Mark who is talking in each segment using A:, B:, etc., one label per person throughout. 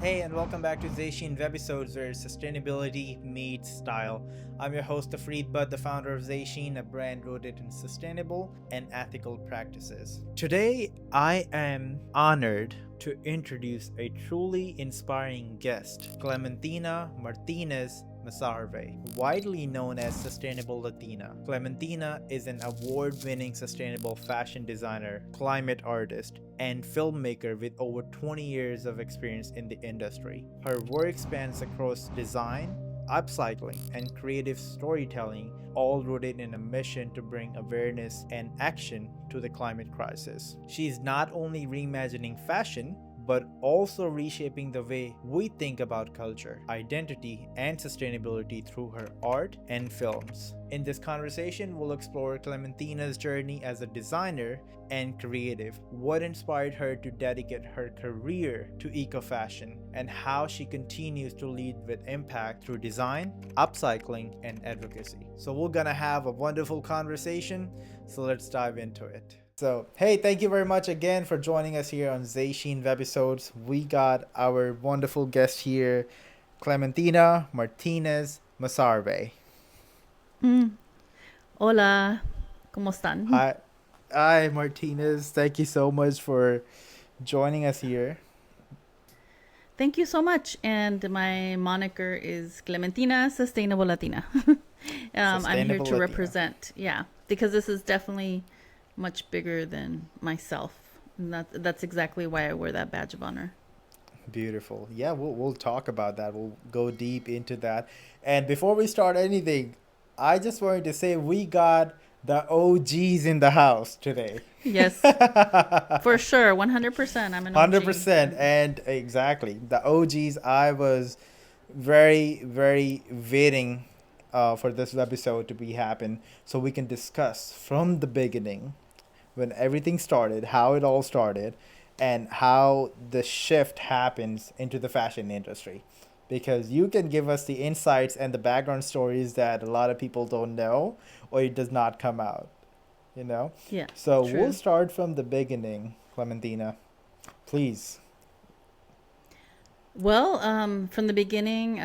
A: Hey, and welcome back to Zayshin Webisodes, where sustainability meets style. I'm your host, Afreed Butt, the founder of Zayshin, a brand rooted in sustainable and ethical practices. Today, I am honored to introduce a truly inspiring guest, Clementina Martínez-Masarweh, widely known as Sustainable Latina. Clementina is an award-winning sustainable fashion designer, climate artist, and filmmaker with over 20 years of experience in the industry. Her work spans across design, upcycling, and creative storytelling, all rooted in a mission to bring awareness and action to the climate crisis. She is not only reimagining fashion, but also reshaping the way we think about culture, identity, and sustainability through her art and films. In this conversation, we'll explore Clementina's journey as a designer and creative, what inspired her to dedicate her career to eco-fashion, and how she continues to lead with impact through design, upcycling, and advocacy. So we're gonna have a wonderful conversation, so let's dive into it. So, hey, thank you very much again for joining us here on Zayshin Webisodes. We got our wonderful guest here, Clementina Martínez-Masarweh.
B: Hola, ¿cómo están?
A: Hi, Martinez. Thank you so much for joining us here.
B: Thank you so much. And my moniker is Clementina Sustainable Latina. I'm here
A: Sustainable
B: to
A: Latina.
B: represent, because this is definitely much bigger than myself. And that's exactly why I wear that badge of honor.
A: Beautiful. Yeah, we'll talk about that. We'll go deep into that. And before we start anything, I just wanted to say we got the OGs in the house today.
B: Yes, for sure. 100%. I'm an OG.
A: 100%. And exactly. The OGs, I was very, very waiting for this episode to be happen so we can discuss from the beginning when everything started, how it all started, and how the shift happens into the fashion industry. Because you can give us the insights and the background stories that a lot of people don't know or it does not come out, you know?
B: Yeah,
A: So
B: true.
A: we'll start from the beginning, Clementina. Please.
B: Well, from the beginning,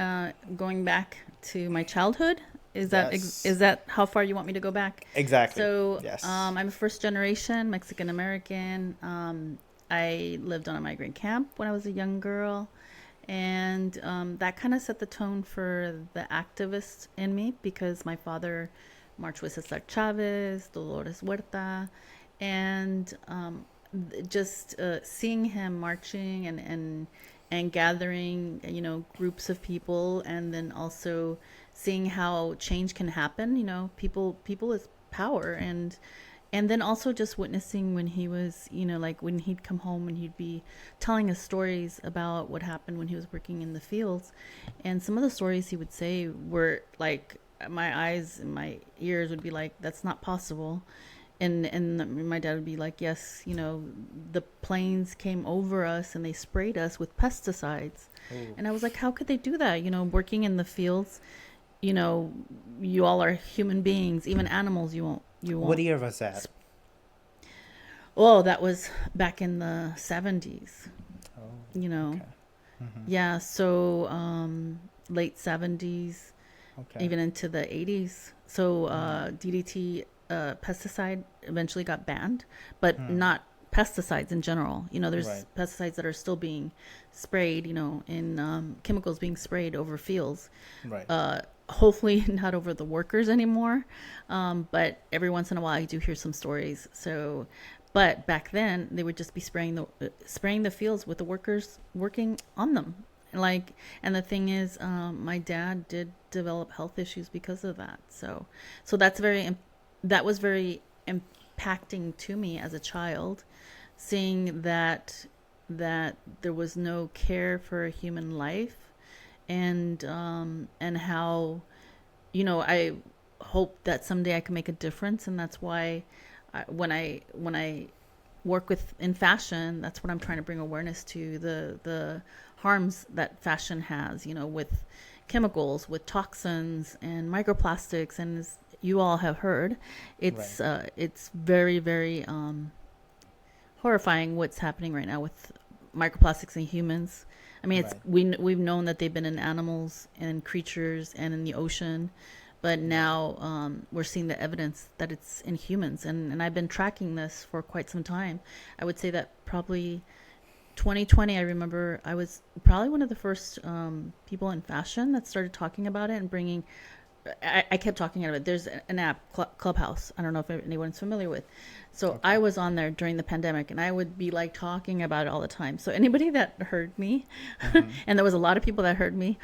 B: going back to my childhood, is
A: Yes.
B: that how far you want me to go back?
A: Exactly.
B: So,
A: Yes.
B: I'm a first generation Mexican American. I lived on a migrant camp when I was a young girl, and that kind of set the tone for the activist in me because my father marched with Cesar Chavez, Dolores Huerta, and just seeing him marching and gathering, groups of people, and then also seeing how change can happen. People is power, and then also just witnessing when he was, like when he'd come home and he'd be telling us stories about what happened when he was working in the fields, and some of the stories he would say were like my eyes and my ears would be like, that's not possible. And my dad would be like, yes, the planes came over us and they sprayed us with pesticides.
A: Ooh.
B: And I was like, how could they do that? Working in the fields, you all are human beings, even animals. You
A: What
B: won't.
A: year was that?
B: Oh, that was back in the 70s.
A: Oh,
B: Okay.
A: Mm-hmm.
B: Yeah. So late 70s,
A: Okay.
B: even into the 80s. So DDT pesticide eventually got banned, but not pesticides in general. There's
A: Right.
B: pesticides that are still being sprayed, in chemicals being sprayed over fields.
A: Right.
B: Hopefully not over the workers anymore. But every once in a while I do hear some stories. So, but back then they would just be spraying the fields with the workers working on them. And the thing is, my dad did develop health issues because of that. So that was very impacting to me as a child, seeing that there was no care for a human life, and how, I hope that someday I can make a difference, and that's why when I work in fashion, that's what I'm trying to bring awareness to, the harms that fashion has, with chemicals, with toxins and microplastics, and as you all have heard, it's very, very horrifying what's happening right now with microplastics in humans. I mean,
A: Right.
B: we've known that they've been in animals and creatures and in the ocean, but
A: Right.
B: now we're seeing the evidence that it's in humans, and I've been tracking this for quite some time. I would say that probably 2020, I remember I was probably one of the first people in fashion that started talking about it and bringing. I kept talking about it. There's an app, Clubhouse. I don't know if anyone's familiar with. So
A: Okay.
B: I was on there during the pandemic, and I would be like talking about it all the time. So anybody that heard me,
A: Mm-hmm.
B: and there was a lot of people that heard me,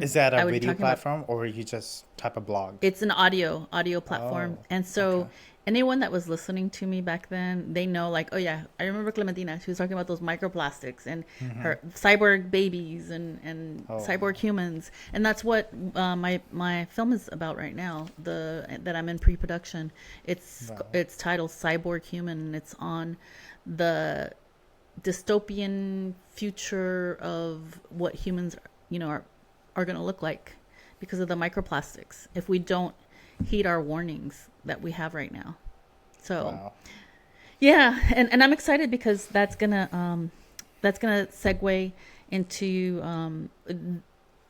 A: Is that a
B: I would be
A: video
B: talking about.
A: platform or you just type a blog?
B: It's an audio platform,
A: Oh,
B: and
A: okay.
B: so anyone that was listening to me back then, they know, like, oh yeah, I remember Clementina. She was talking about those microplastics and
A: Mm-hmm.
B: her cyborg babies and
A: Oh,
B: cyborg humans, and that's what my film is about right now. The that I'm in pre-production.
A: wow.
B: It's titled Cyborg Human, and it's on the dystopian future of what humans, are going to look like because of the microplastics if we don't heed our warnings that we have right now. So
A: Wow.
B: yeah, and I'm excited because that's gonna segue into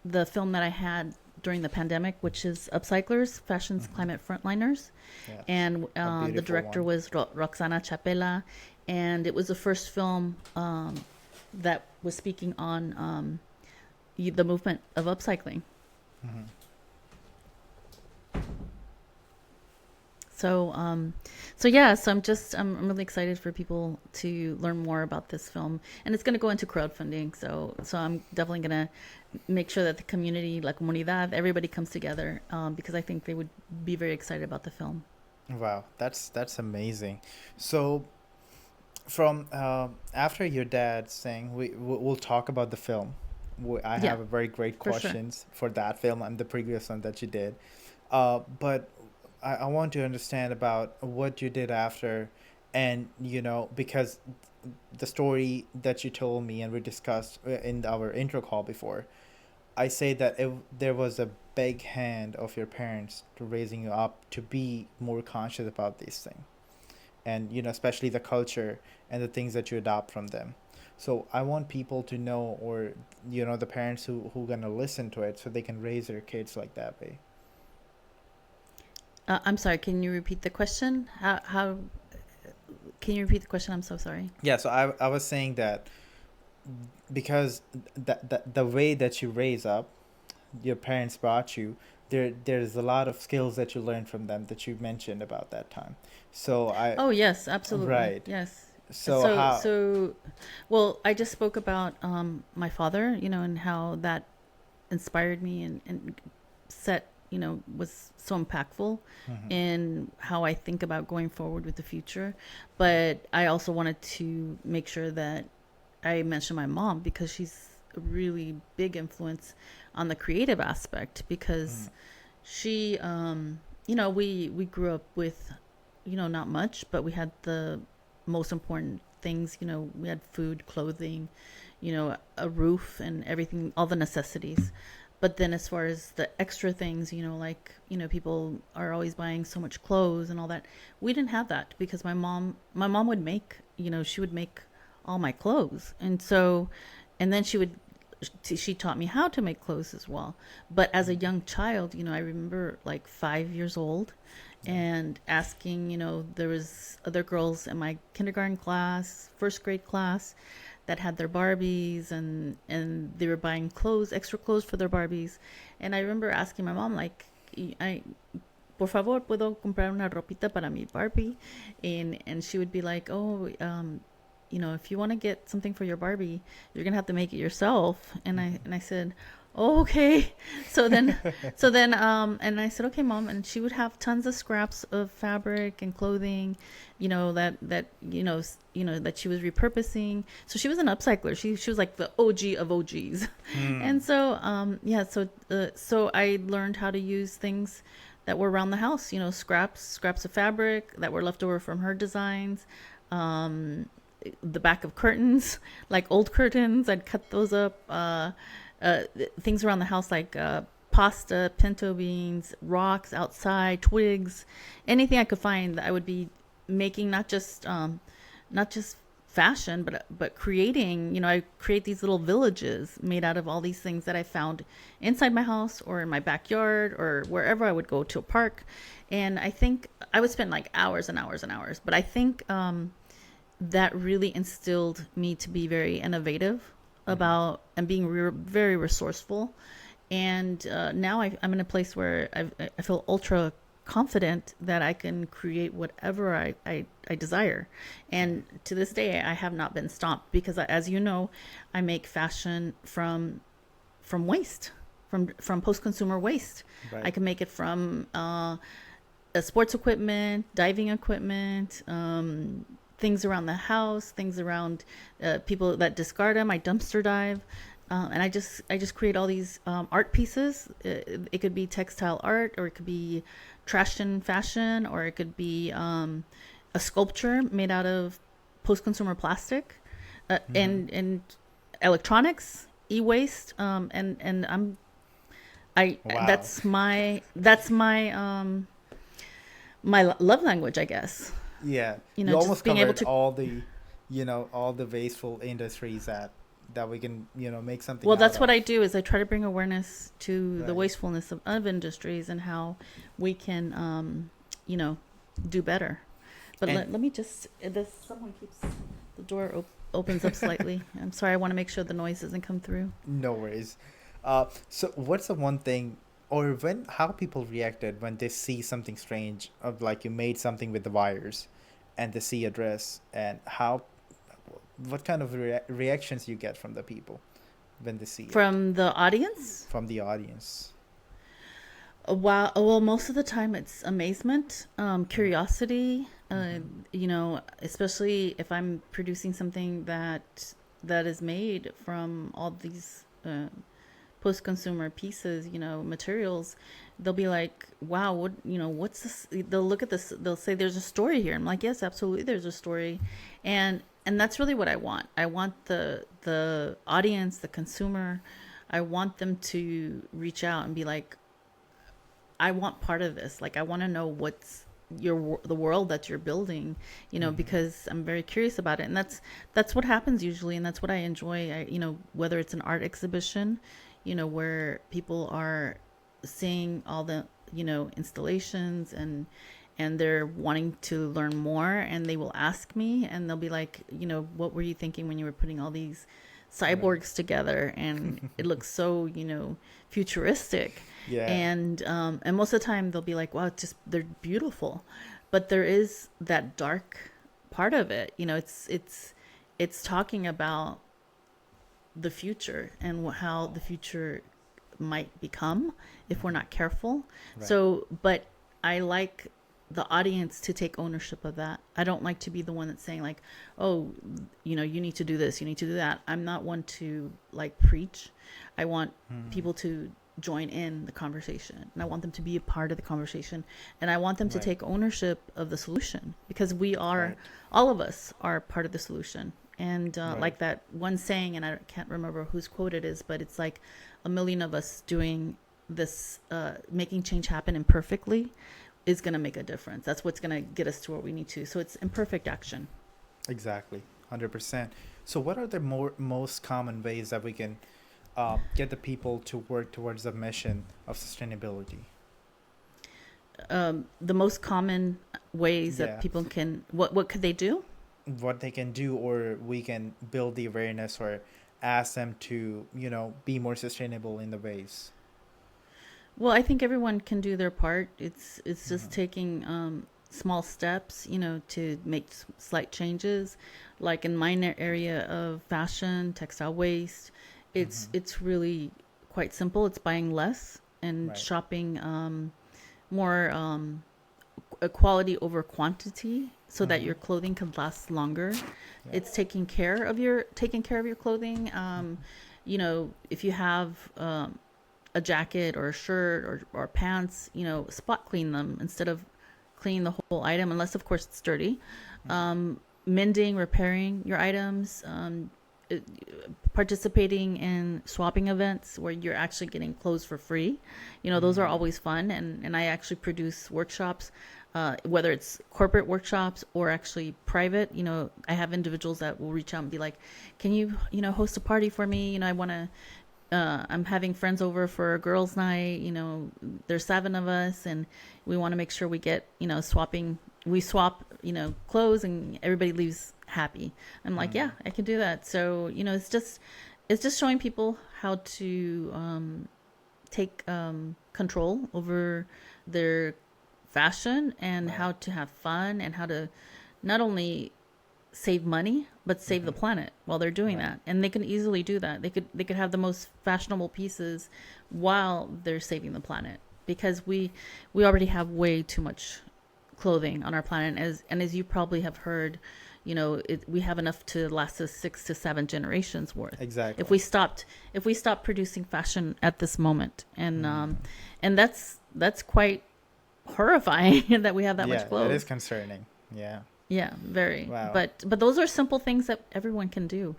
B: the film that I had during the pandemic, which is Upcyclers, Fashion's
A: Mm-hmm.
B: Climate Frontliners,
A: Yes.
B: and
A: A
B: the
A: beautiful
B: director
A: one.
B: was Roxana Chapela, and it was the first film that was speaking on the movement of upcycling.
A: Mm-hmm.
B: So, so yeah, so I'm really excited for people to learn more about this film, and it's going to go into crowdfunding. So I'm definitely going to make sure that the community, la comunidad, everybody comes together, because I think they would be very excited about the film.
A: Wow, that's amazing. So from after your dad saying we'll talk about the film. I
B: Yeah,
A: have a very great
B: for sure.
A: questions for that film and the previous one that you did. But I want to understand about what you did after, and because the story that you told me and we discussed in our intro call before, I say that there was a big hand of your parents to raising you up to be more conscious about these things, and especially the culture and the things that you adopt from them. So I want people to know, or the parents who gonna listen to it, so they can raise their kids like that way.
B: I'm sorry. Can you repeat the question? How can you repeat the question? I'm so sorry.
A: Yeah, so I was saying that because the way that you raise up, your parents brought you, there's a lot of skills that you learned from them that you mentioned about that time. So I
B: Oh yes, absolutely.
A: right.
B: Yes.
A: So how
B: So, well, I just spoke about my father, and how that inspired me and set, was so impactful
A: hmm
B: in how I think about going forward with the future. But I also wanted to make sure that I mentioned my mom because she's a really big influence on the creative aspect because she, we grew up with, not much, but we had the most important things. We had food, clothing, a roof, and everything, all the necessities. But then, as far as the extra things, like, people are always buying so much clothes and all that. We didn't have that because my mom would make, she would make all my clothes. And so, and then she taught me how to make clothes as well. But as a young child, I remember like 5 years old and asking, there was other girls in my kindergarten class, first grade class, that had their Barbies, and they were buying clothes, extra clothes for their Barbies. And I remember asking my mom, like, I por favor puedo comprar una ropita para mi Barbie, and she would be like, oh, if you want to get something for your Barbie, you're gonna have to make it yourself. And I said, oh, okay. So then, and I said, okay, mom. And she would have tons of scraps of fabric and clothing, that she was repurposing. So she was an upcycler. She was like the OG of OGs.
A: Hmm.
B: And so, yeah. So I learned how to use things that were around the house. Scraps of fabric that were left over from her designs. Um, the back of curtains, like old curtains, I'd cut those up. Things around the house like pasta, pinto beans, rocks outside, twigs, anything I could find that I would be making, not just fashion, but creating, I create these little villages made out of all these things that I found inside my house or in my backyard or wherever I would go to a park. And I think I would spend like hours and hours and hours, but I think that really instilled me to be very innovative about and being very resourceful. And now I'm in a place where I feel ultra confident that I can create whatever I desire. And to this day, I have not been stopped because, as you know, I make fashion from waste, from post-consumer waste.
A: Right.
B: I can make it from sports equipment, diving equipment, things around the house, things around people that discard them. I dumpster dive. And I just create all these art pieces. It could be textile art, or it could be trashed in fashion, or it could be a sculpture made out of post-consumer plastic, and electronics, e-waste, and I
A: Wow.
B: that's my my love language, I guess.
A: Yeah,
B: You
A: you
B: know,
A: almost
B: just being able
A: covered
B: to.
A: all the wasteful industries that we can make something
B: Well,
A: out
B: that's what
A: of.
B: I do is I try to bring awareness to the
A: Right.
B: wastefulness of industries and how we can, do better. But
A: And
B: let me just, this, someone keeps, the door opens up slightly. I'm sorry, I want to make sure the noise doesn't come through.
A: no worries. So what's the one thing, or how people reacted when they see something strange, of like you made something with the wires, and they see a dress, and what kind of reactions you get from the people when they see it,
B: From the audience?
A: from the audience?
B: Wow. Well, most of the time it's amazement,
A: Mm-hmm.
B: curiosity,
A: Mm-hmm.
B: especially if I'm producing something that is made from all these post-consumer pieces, materials. They'll be like, wow, what's this? They'll look at this, they'll say there's a story here. I'm like, yes, absolutely, there's a story. And that's really what I want. I want the audience, the consumer, I want them to reach out and be like, I want part of this. Like, I want to know what's the world that you're building,
A: Mm-hmm.
B: because I'm very curious about it. And that's what happens usually, and that's what I enjoy. Whether it's an art exhibition, where people are seeing all the, installations, and they're wanting to learn more, and they will ask me, and they'll be like, what were you thinking when you were putting all these
A: Right.
B: cyborgs together, and it looks so, futuristic.
A: Yeah.
B: And most of the time they'll be like, wow, they're beautiful. But there is that dark part of it. It's talking about the future and how the future might become if we're not careful.
A: Right.
B: So, but I like the audience to take ownership of that. I don't like to be the one that's saying like, oh, you need to do this, you need to do that. I'm not one to like preach. I want
A: Mm-hmm.
B: people to join in the conversation, and I want them to be a part of the conversation, and I want them to
A: Right.
B: take ownership of the solution, because we are,
A: Right.
B: all of us are part of the solution. And
A: Right.
B: like that one saying, and I can't remember whose quote it is, but it's like a million of us doing this, making change happen imperfectly is going to make a difference. That's what's going to get us to where we need to. So it's imperfect action.
A: Exactly. 100%. So what are the most common ways that we can get the people to work towards the mission of sustainability?
B: The most common ways that
A: Yeah.
B: people can, what could they do?
A: What they can do, or we can build the awareness, or ask them to be more sustainable in the ways.
B: Well, I think everyone can do their part. It's
A: Mm-hmm.
B: just taking small steps, to make slight changes. Like in my area of fashion, textile waste,
A: Mm-hmm.
B: it's really quite simple. It's buying less and
A: Right.
B: shopping more quality over quantity, so that
A: Mm-hmm.
B: your clothing can last longer.
A: Yeah.
B: It's taking care of your clothing. If you have a jacket or a shirt or pants, spot clean them instead of cleaning the whole item, unless of course it's dirty.
A: Mm-hmm.
B: Mending, repairing your items, it- participating in swapping events where you're actually getting clothes for free. Those are
A: Mm-hmm.
B: always fun. And I actually produce workshops whether it's corporate workshops or actually private. I have individuals that will reach out and be like, can you, host a party for me? I want to, I'm having friends over for a girls' night. There's 7 of us, and we want to make sure we get, we swap, clothes, and everybody leaves happy. I'm like, yeah, I can do that. So, it's just showing people how to take control over their fashion, and how to have fun, and how to not only save money but save the planet while they're doing that. And they can easily do that. They could have the most fashionable pieces while they're saving the planet, because we already have way too much clothing on our planet, as you probably have heard. We have enough to last us 6 to 7 generations worth.
A: Exactly.
B: If we stopped producing fashion at this moment, and that's quite horrifying that we have that much clothes.
A: It is concerning.
B: Yeah, very.
A: Wow.
B: But those are simple things that everyone can do.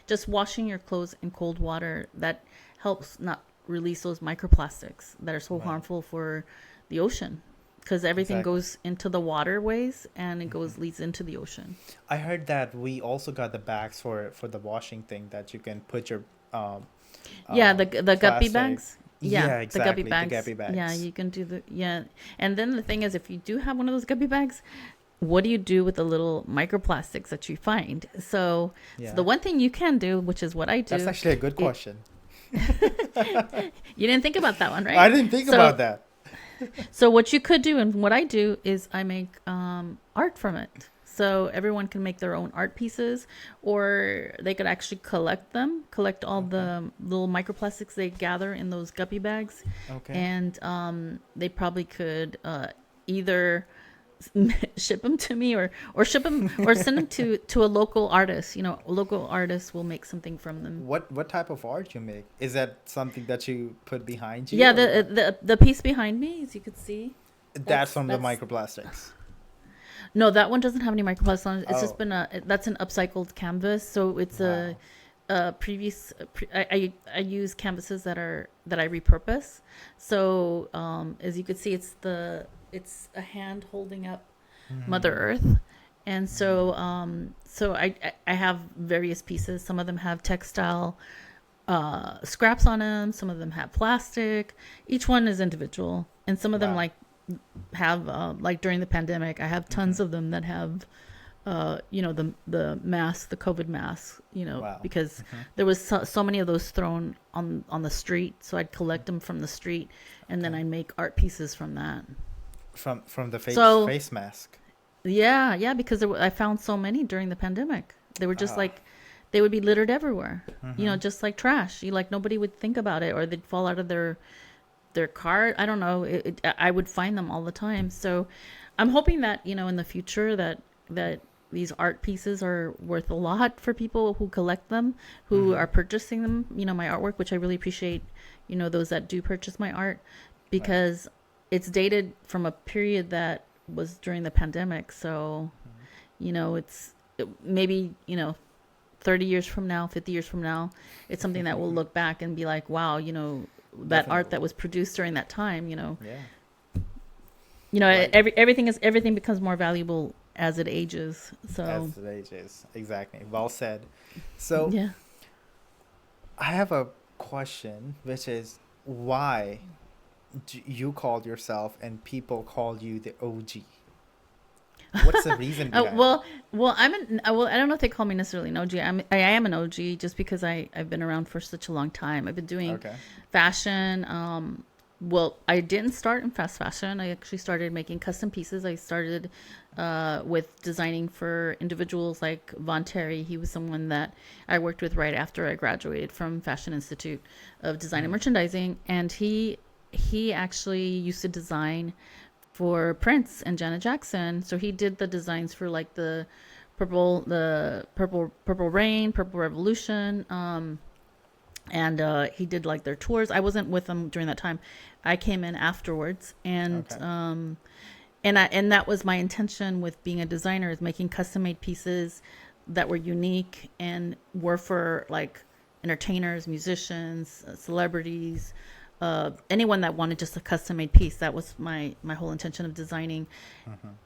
B: Just washing your clothes in cold water, that helps not release those microplastics that are so harmful for the ocean, because everything goes into the waterways, and it leads into the ocean.
A: I heard that we also got the bags for the washing thing, that you can put your
B: the guppy bags.
A: Yeah, exactly.
B: The guppy bags. Yeah, you can do and then the thing is, if you do have one of those guppy bags, what do you do with the little microplastics that you find? So the one thing you can do, which is what I do.
A: That's actually a good question.
B: You didn't think about that one, right?
A: I didn't think about that.
B: So what you could do, and what I do, is I make art from it. So everyone can make their own art pieces, or they could actually collect all the little microplastics they gather in those guppy bags.
A: Okay.
B: And they probably could either ship them to me, or ship them, or send them to a local artist. A local artist will make something from them.
A: What type of art you make? Is that something that you put behind you?
B: Yeah, the piece behind me, as you can see.
A: That's from the microplastics.
B: No, that one doesn't have any microplastics on it. It's just been that's an upcycled canvas. So it's a previous. I use canvases that I repurpose. So as you can see, it's a hand holding up Mother Earth, and so I have various pieces. Some of them have textile scraps on them. Some of them have plastic. Each one is individual, and some of them have like during the pandemic, I have tons of them that have the mask, the COVID mask, because there was so many of those thrown on the street. So I'd collect them from the street, and then I'd make art pieces from that.
A: From the face mask.
B: Yeah, because I found so many during the pandemic. They were just they would be littered everywhere, just like trash. Nobody would think about it, or they'd fall out of their car. I don't know. I would find them all the time. So I'm hoping that, in the future that these art pieces are worth a lot for people who collect them, who are purchasing them, my artwork, which I really appreciate, those that do purchase my art, because it's dated from a period that was during the pandemic. So, maybe, 30 years from now, 50 years from now, it's something that we'll look back and be like, wow, that art that was produced during that time, everything becomes more valuable as it ages. So
A: as it ages, exactly. Well said. So I have a question, which is, why do you call yourself and people call you the OG? What's the reason behind
B: well, I don't know if they call me necessarily an OG. I am an OG just because I've been around for such a long time. I've been doing fashion. I didn't start in fast fashion. I actually started making custom pieces. I started with designing for individuals like Von Terry. He was someone that I worked with right after I graduated from Fashion Institute of Design and Merchandising, and he actually used to design for Prince and Janet Jackson. So he did the designs for like the purple rain, purple revolution. And he did like their tours. I wasn't with them during that time. I came in afterwards, and and that was my intention with being a designer, is making custom made pieces that were unique and were for like entertainers, musicians, celebrities, anyone that wanted just a custom made piece. That was my whole intention of designing.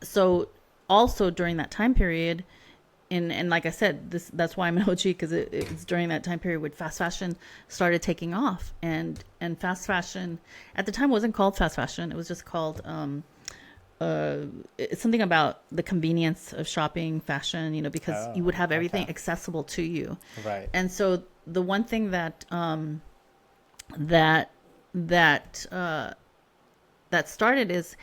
B: So also during that time period, and like I said, that's why I'm an OG, because it's during that time period when fast fashion started taking off, and fast fashion at the time wasn't called fast fashion. It was just called it's something about the convenience of shopping fashion, because you would have everything accessible to you.
A: Right.
B: And so the one thing that that started is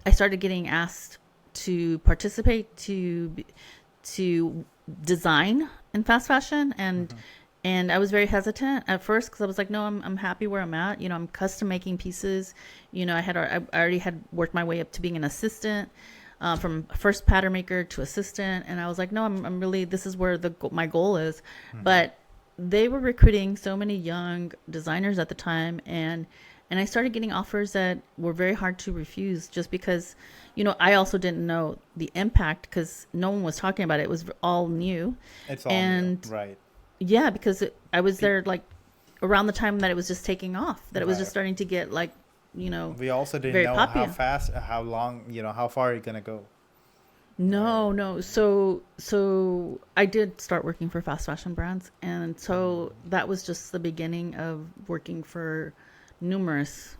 B: I started getting asked to participate, to design in fast fashion, and I was very hesitant at first, because I was like, no, I'm happy where I'm at. I'm custom making pieces. I already had worked my way up to being an assistant, from first pattern maker to assistant, and I was like, no, I'm really, this is where my goal is. But they were recruiting so many young designers at the time, and I started getting offers that were very hard to refuse, just because, I also didn't know the impact, because no one was talking about it. It was all new.
A: It's all new, right?
B: Yeah, because I was there like around the time that it was just taking off, that it was just starting to get like,
A: we also didn't
B: very
A: know
B: popular.
A: how fast, how long, how far are you gonna go?
B: No. So I did start working for fast fashion brands, and so that was just the beginning of working for numerous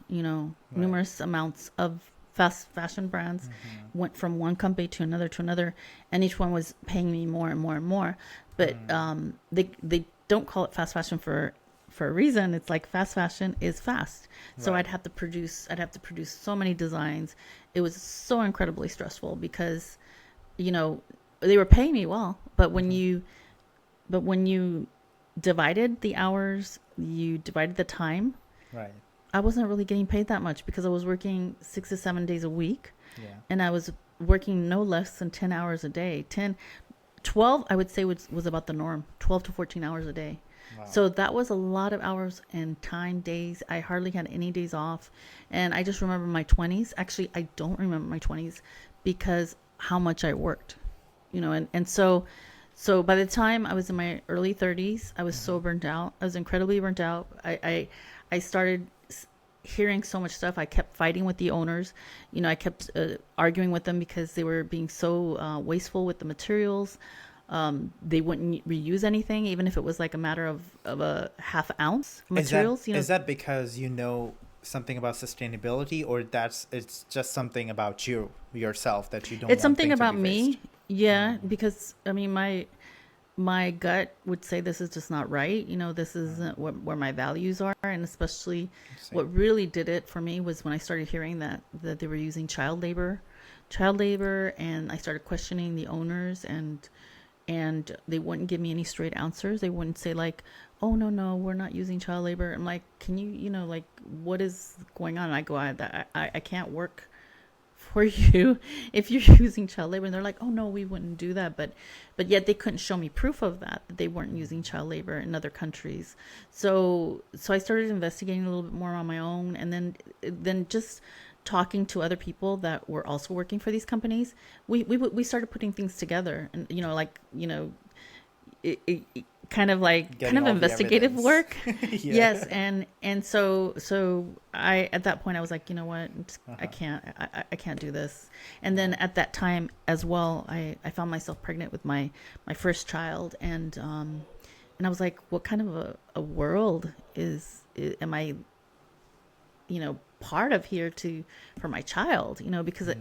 B: amounts of fast fashion brands. Went from one company to another, and each one was paying me more and more and more. But they don't call it fast fashion for a reason. It's like fast fashion is fast. So I'd have to produce so many designs. It was so incredibly stressful, because they were paying me well, but when you divided the hours, you divided the time,
A: right,
B: I wasn't really getting paid that much, because I was working 6 to 7 days a week.
A: Yeah.
B: And I was working no less than 10 hours a day. 12, I would say was about the norm, 12 to 14 hours a day. Wow. So that was a lot of hours and time, days. I hardly had any days off. And I just remember my 20s. Actually, I don't remember my 20s, because how much I worked, and so by the time I was in my early 30s, I was so burnt out. I was incredibly burnt out. I started hearing so much stuff. I kept fighting with the owners. I kept arguing with them, because they were being so wasteful with the materials. They wouldn't reuse anything, even if it was like a matter of a half ounce materials.
A: Is that because something about sustainability, or it's just something about yourself that you don't?
B: It's something about me. Yeah, because I mean, my gut would say this is just not right. This isn't where my values are. And especially what really did it for me was when I started hearing that they were using child labor, and I started questioning the owners, and they wouldn't give me any straight answers. They wouldn't say like, oh, no, we're not using child labor. I'm like, can you, like, what is going on? And I go, I can't work for you if you're using child labor. And they're like, oh, no, we wouldn't do that. But yet they couldn't show me proof of that they weren't using child labor in other countries. So I started investigating a little bit more on my own. And then just talking to other people that were also working for these companies, we started putting things together, and kind of investigative work. Yes. And so I, at that point, I was like, you know what, I can't do this. And then at that time as well, I found myself pregnant with my first child, and I was like, what kind of a world am I part of here for my child, because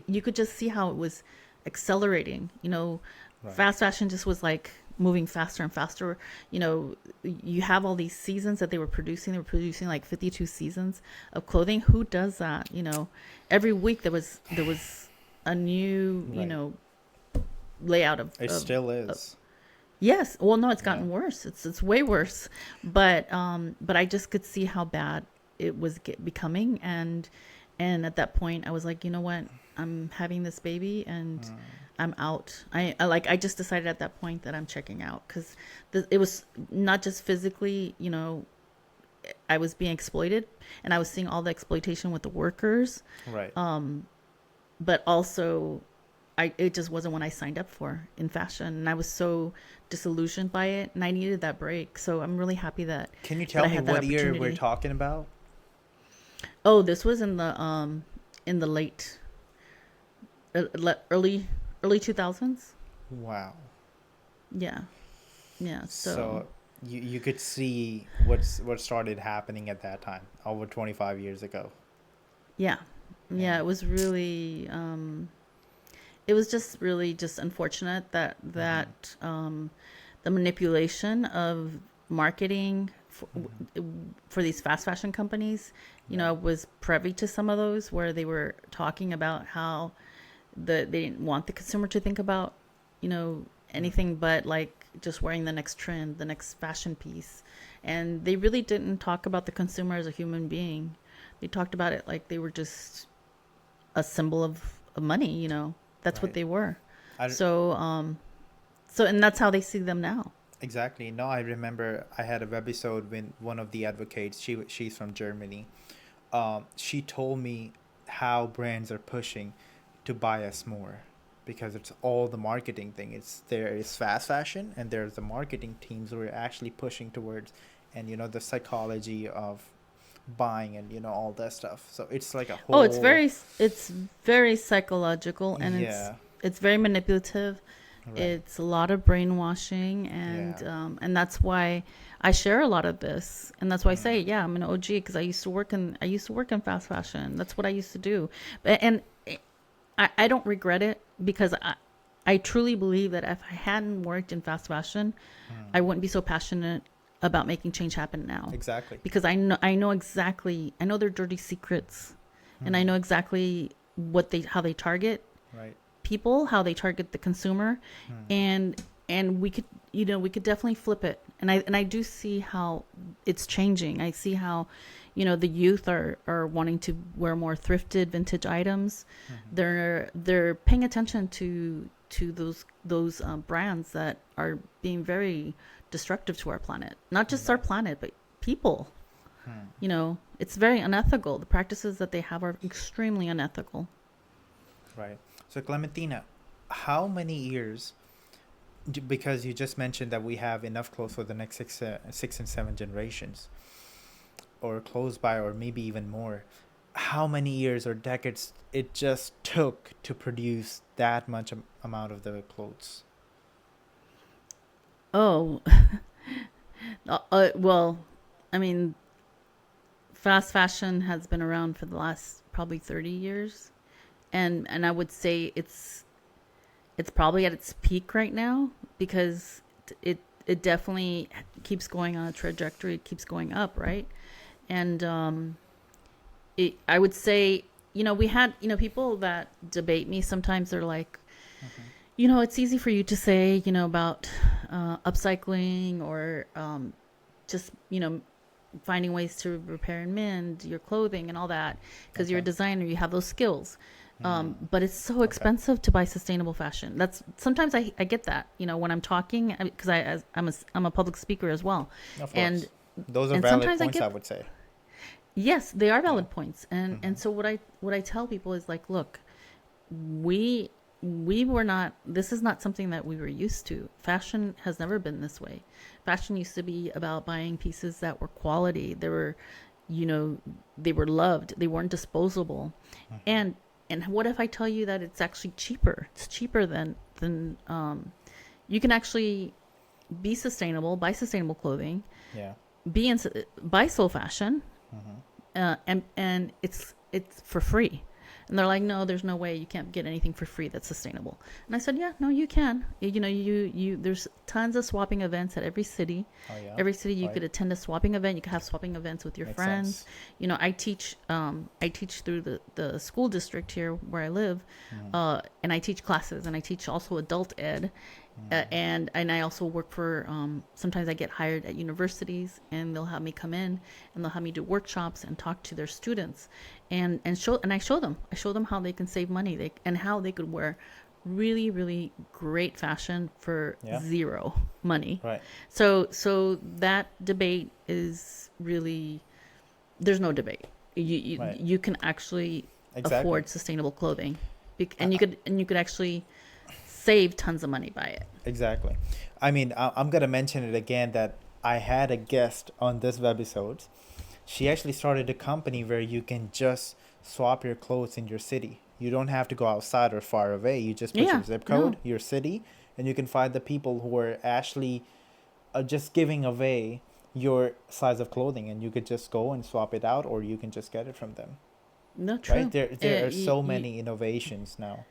B: you could just see how it was accelerating. Fast fashion just was like moving faster and faster. You have all these seasons that they were producing like 52 seasons of clothing. Who does that? Every week there was a new layout of
A: it still is.
B: Yes. Well, no, it's gotten worse. It's way worse. But I just could see how bad it was becoming, and at that point I was like, you know what, I'm having this baby, and I'm out. I just decided at that point that I'm checking out, because it was not just physically, I was being exploited, and I was seeing all the exploitation with the workers,
A: right?
B: But also it just wasn't what I signed up for in fashion, and I was so disillusioned by it, and I needed that break. So I'm really happy that.
A: Can you tell me what year we're talking about?
B: Oh, this was in the late early early 2000s.
A: Wow.
B: Yeah. Yeah. So
A: So you could see what started happening at that time, over 25 years ago.
B: yeah.
A: Yeah.
B: Yeah, it was really it was just really just unfortunate that
A: Mm-hmm.
B: the manipulation of marketing
A: Mm-hmm.
B: for these fast fashion companies, I
A: Right.
B: was privy to some of those where they were talking about how they didn't want the consumer to think about,
A: Mm-hmm.
B: anything but like just wearing the next trend, the next fashion piece. And they really didn't talk about the consumer as a human being. They talked about it like they were just a symbol of money. That's what
A: Right.
B: they were.
A: I
B: So and that's how they see them now.
A: exactly. No, I remember I had a webisode when one of the advocates, she's from Germany. She told me how brands are pushing to buy us more, because it's all the marketing thing. It's there is fast fashion, and there's the marketing teams who are actually pushing towards, and the psychology of buying, and all that stuff. So it's like a
B: Oh, it's
A: whole.
B: very psychological, and it's
A: Yeah.
B: it's very manipulative.
A: Right.
B: It's a lot of brainwashing,
A: Yeah.
B: and that's why I share a lot of this, and that's why I
A: Mm.
B: say, yeah, I'm an OG because I used to work in fast fashion. That's what I used to do, and I don't regret it because I truly believe that if I hadn't worked in fast fashion,
A: Mm.
B: I wouldn't be so passionate about making change happen now,
A: Exactly.
B: because I know their dirty secrets, and I
A: Mm.
B: know exactly how they target
A: Right.
B: people, how they target the consumer,
A: Mm.
B: and we could definitely flip it. And I do see how it's changing. I see how, the youth are wanting to wear more thrifted vintage items.
A: Mm-hmm.
B: They're paying attention to those brands that are being very destructive to our planet. Not just our
A: Right.
B: planet, but people.
A: Mm.
B: It's very unethical. The practices that they have are extremely unethical.
A: Right. So Clementina, how many years? Because you just mentioned that we have enough clothes for the next six and seven generations, or close by, or maybe even more. How many years or decades it just took to produce that much amount of the clothes?
B: Oh, well, I mean, fast fashion has been around for the last probably 30 years, and I would say it's probably at its peak right now, because it definitely keeps going on a trajectory. It keeps going up, right? And I would say, we had, people that debate me sometimes. They're like,
A: Mm-hmm.
B: it's easy for you to say, about upcycling, or just, finding ways to repair and mend your clothing and all that, because you're a
A: Okay.
B: designer, you have those skills.
A: Mm.
B: But it's so
A: Okay.
B: expensive to buy sustainable fashion. That's sometimes I get that, when I'm talking, because I'm a public speaker as well,
A: Of
B: and
A: course. Those are
B: and
A: valid
B: sometimes I
A: points, I
B: get.
A: would say.
B: Yes, they are
A: Yeah.
B: valid points, and
A: Mm-hmm.
B: so what I tell people is like, look, we we were not, this is not something that we were used to. Fashion has never been this way. Fashion used to be about buying pieces that were quality. You know they were loved. They weren't disposable.
A: Mm-hmm.
B: And what if I tell you that it's actually cheaper? It's cheaper than you can actually be sustainable, buy sustainable clothing,
A: Yeah.
B: be in buy slow fashion,
A: Mm-hmm.
B: and it's for free. And they're like, no, there's no way, you can't get anything for free that's sustainable. And I said, yeah, no, you can. There's tons of swapping events at every city.
A: Oh yeah.
B: Every city you
A: Right.
B: could attend a swapping event. You could have swapping events with your
A: Makes
B: friends.
A: sense.
B: I teach through the school district here where I live,
A: Mm-hmm.
B: and I teach classes, and I teach also adult ed, and I also work for. Sometimes I get hired at universities, and they'll have me come in, and they'll have me do workshops and talk to their students, and I show them how they can save money, and how they could wear really, really great fashion for
A: Yeah.
B: zero money.
A: Right.
B: So that debate is really, there's no debate.
A: Right.
B: You can actually
A: Exactly.
B: afford sustainable clothing,
A: Uh,
B: and you could actually save tons of money by it.
A: exactly. I mean, I'm gonna mention it again that I had a guest on this webisode. she actually started a company where you can just swap your clothes in your city. You don't have to go outside or far away. You just put
B: Yeah,
A: your zip
B: no.
A: code, your city, and you can find the people who are actually just giving away your size of clothing, and you could just go and swap it out, or you can just get it from them.
B: No,
A: Right?
B: true.
A: There are so
B: You,
A: many innovations now.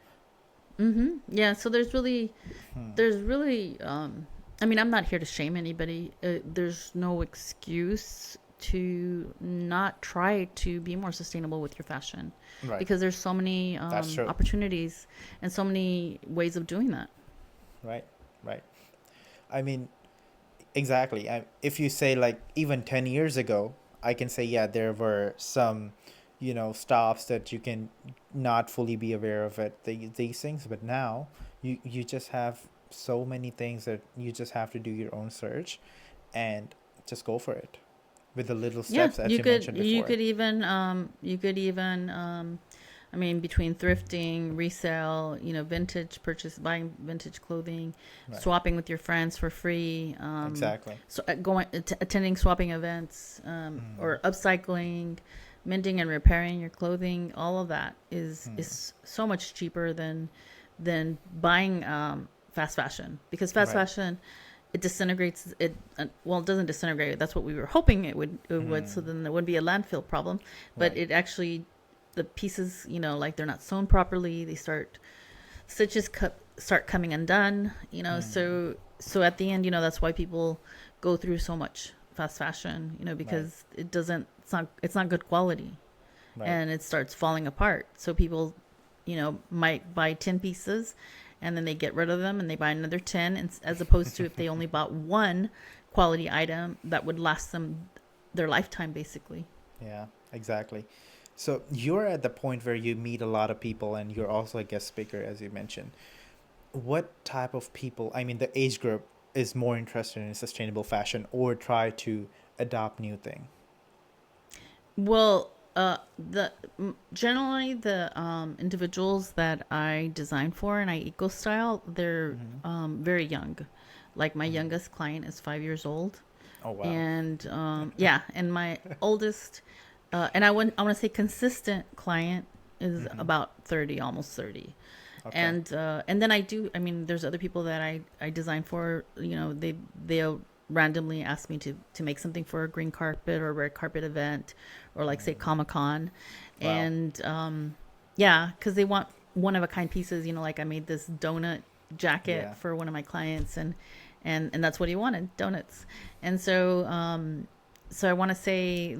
B: yeah, so
A: Hmm.
B: there's really, I mean, I'm not here to shame anybody. There's no excuse to not try to be more sustainable with your fashion,
A: Right.
B: because there's so many
A: That's true.
B: opportunities and so many ways of doing that.
A: Right. Right. I mean, exactly. If you say like even 10 years ago, I can say, yeah, there were some, stops that you can not fully be aware of these things. But now you just have so many things that you just have to do your own search and just go for it with the little
B: Yeah,
A: steps as you mentioned
B: you
A: before.
B: could even I mean, between thrifting, resale, vintage purchase, buying vintage clothing,
A: Right.
B: swapping with your friends for free,
A: Exactly.
B: so attending swapping events,
A: Mm.
B: or upcycling, mending and repairing your clothing. All of that
A: Mm.
B: is so much cheaper than buying fast fashion, because fast
A: Right.
B: fashion, it disintegrates it. Well, it doesn't disintegrate. That's what we were hoping it would, so
A: Mm.
B: then there wouldn't be a landfill problem. But
A: Right.
B: it actually, the pieces, like they're not sewn properly. They stitches start coming undone.
A: Mm.
B: So at the end, that's why people go through so much fast fashion.
A: Right.
B: Because it's not good quality,
A: Right.
B: and it starts falling apart. So people, might buy 10 pieces, and then they get rid of them and they buy another 10, and as opposed to if they only bought one quality item that would last them their lifetime, basically.
A: Yeah, exactly. So you're at the point where you meet a lot of people and you're also a guest speaker, as you mentioned. What type of people, I mean, the age group is more interested in sustainable fashion or try to adopt new thing?
B: Well, generally the individuals that I design for and I eco style, they're
A: Mm-hmm.
B: very young. Like my
A: Mm-hmm.
B: youngest client is 5 years old,
A: Oh, wow.
B: and yeah, and my oldest, and I want to say consistent client is
A: Mm-hmm.
B: about 30, almost 30.
A: Okay.
B: And then I mean, there's other people that I design for. They'll randomly ask me to make something for a green carpet or a red carpet event, or like say
A: Mm.
B: Comic-Con.
A: Wow.
B: And yeah, because they want one of a kind pieces. Like I made this donut jacket
A: Yeah.
B: for one of my clients, and that's what he wanted, donuts. And so I want to say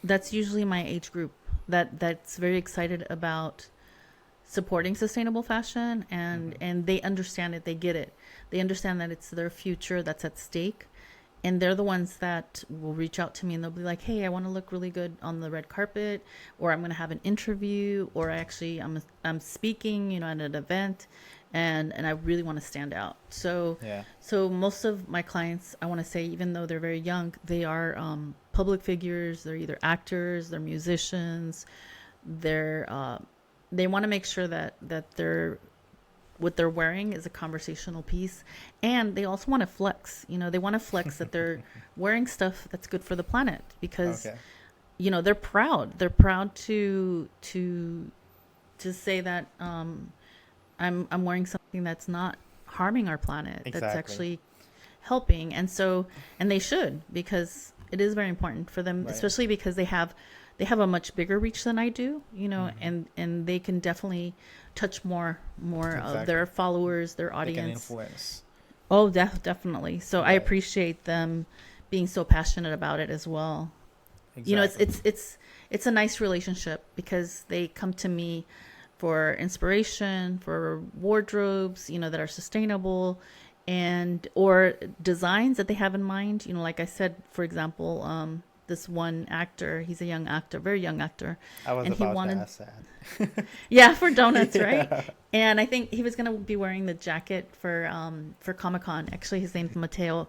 B: that's usually my age group that's very excited about supporting sustainable fashion, and
A: Mm-hmm.
B: and they understand it, they get it, they understand that it's their future that's at stake, and they're the ones that will reach out to me and they'll be like, hey, I want to look really good on the red carpet, or I'm going to have an interview, or actually I'm speaking, at an event, and I really want to stand out. so
A: Yeah.
B: so most of my clients, I want to say, even though they're very young, they are public figures. They're either actors, they're musicians, they're they want to make sure that they're what they're wearing is a conversational piece, and they also want to flex. They want to flex that they're wearing stuff that's good for the planet, because
A: Okay.
B: they're proud to say that I'm wearing something that's not harming our planet, that's
A: Exactly.
B: actually helping. And they should, because it is very important for them,
A: Right.
B: especially because they have a much bigger reach than I do,
A: Mm-hmm.
B: and they can definitely touch more of
A: Exactly.
B: their followers, their
A: They can
B: audience.
A: influence.
B: Oh, definitely. So I
A: Right.
B: appreciate them being so passionate about it as well. It's
A: Exactly.
B: it's it's it's a nice relationship, because they come to me for inspiration, for wardrobes, that are sustainable, and or designs that they have in mind. Like I said, for example, this one actor, he's a young actor, very young actor,
A: I was
B: and he
A: about to
B: wanted,
A: ask that.
B: yeah, for donuts, right?
A: Yeah.
B: And I think he was gonna be wearing the jacket for Comic Con. Actually, his name's Mateo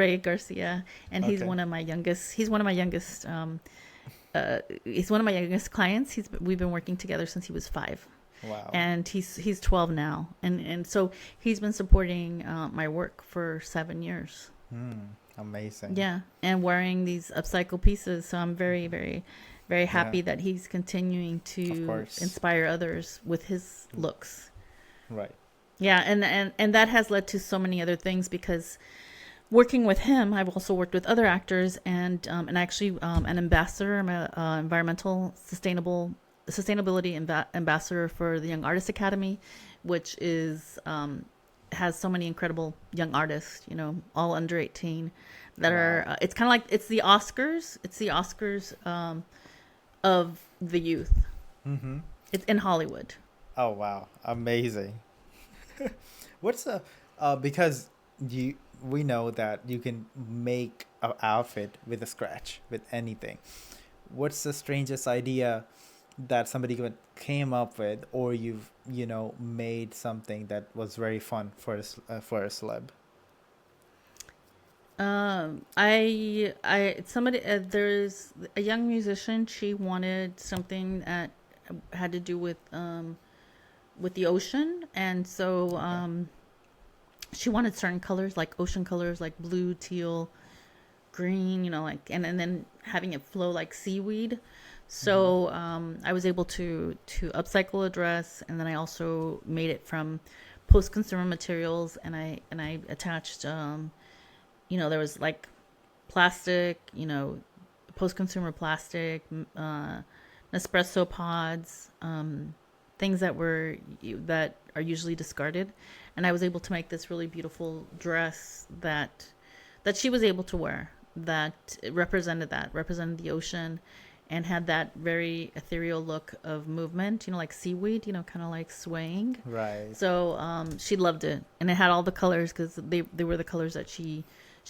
B: Ray Garcia, and he's
A: Okay.
B: one of my youngest. He's one of my youngest clients. We've been working together since he was 5,
A: Wow.
B: and he's 12 now, and so he's been supporting my work for 7 years.
A: Hmm. Amazing.
B: Yeah, and wearing these upcycle pieces. So I'm very, very, very
A: Yeah,
B: happy that he's continuing
A: of
B: to
A: course.
B: inspire others with his looks.
A: Right.
B: Yeah, and that has led to so many other things because working with him, I've also worked with other actors and actually an ambassador. I'm a environmental sustainability ambassador for the Young Artist Academy, which is has so many incredible young artists, all under 18 that
A: Wow.
B: are. It's kind of like it's the Oscars. It's the Oscars of the youth.
A: Mm-hmm.
B: It's in Hollywood.
A: Oh, wow. Amazing. What's the because you we know that you can make an outfit with a scratch with anything. What's the strangest idea that somebody came up with, or you've made something that was very fun for for a celeb?
B: I somebody there's a young musician. She wanted something that had to do with the ocean, and so
A: Okay.
B: she wanted certain colors, like ocean colors, like blue, teal, green, like and then having it flow like seaweed.
A: Mm-hmm.
B: So I was able to upcycle a dress, and then I also made it from post consumer materials, and I attached there was like plastic, post consumer plastic, Nespresso pods, things that are usually discarded, and I was able to make this really beautiful dress that she was able to wear that represented the ocean and had that very ethereal look of movement, like seaweed, kind of like swaying.
A: Right.
B: So she loved it, and it had all the colors because they were the colors that she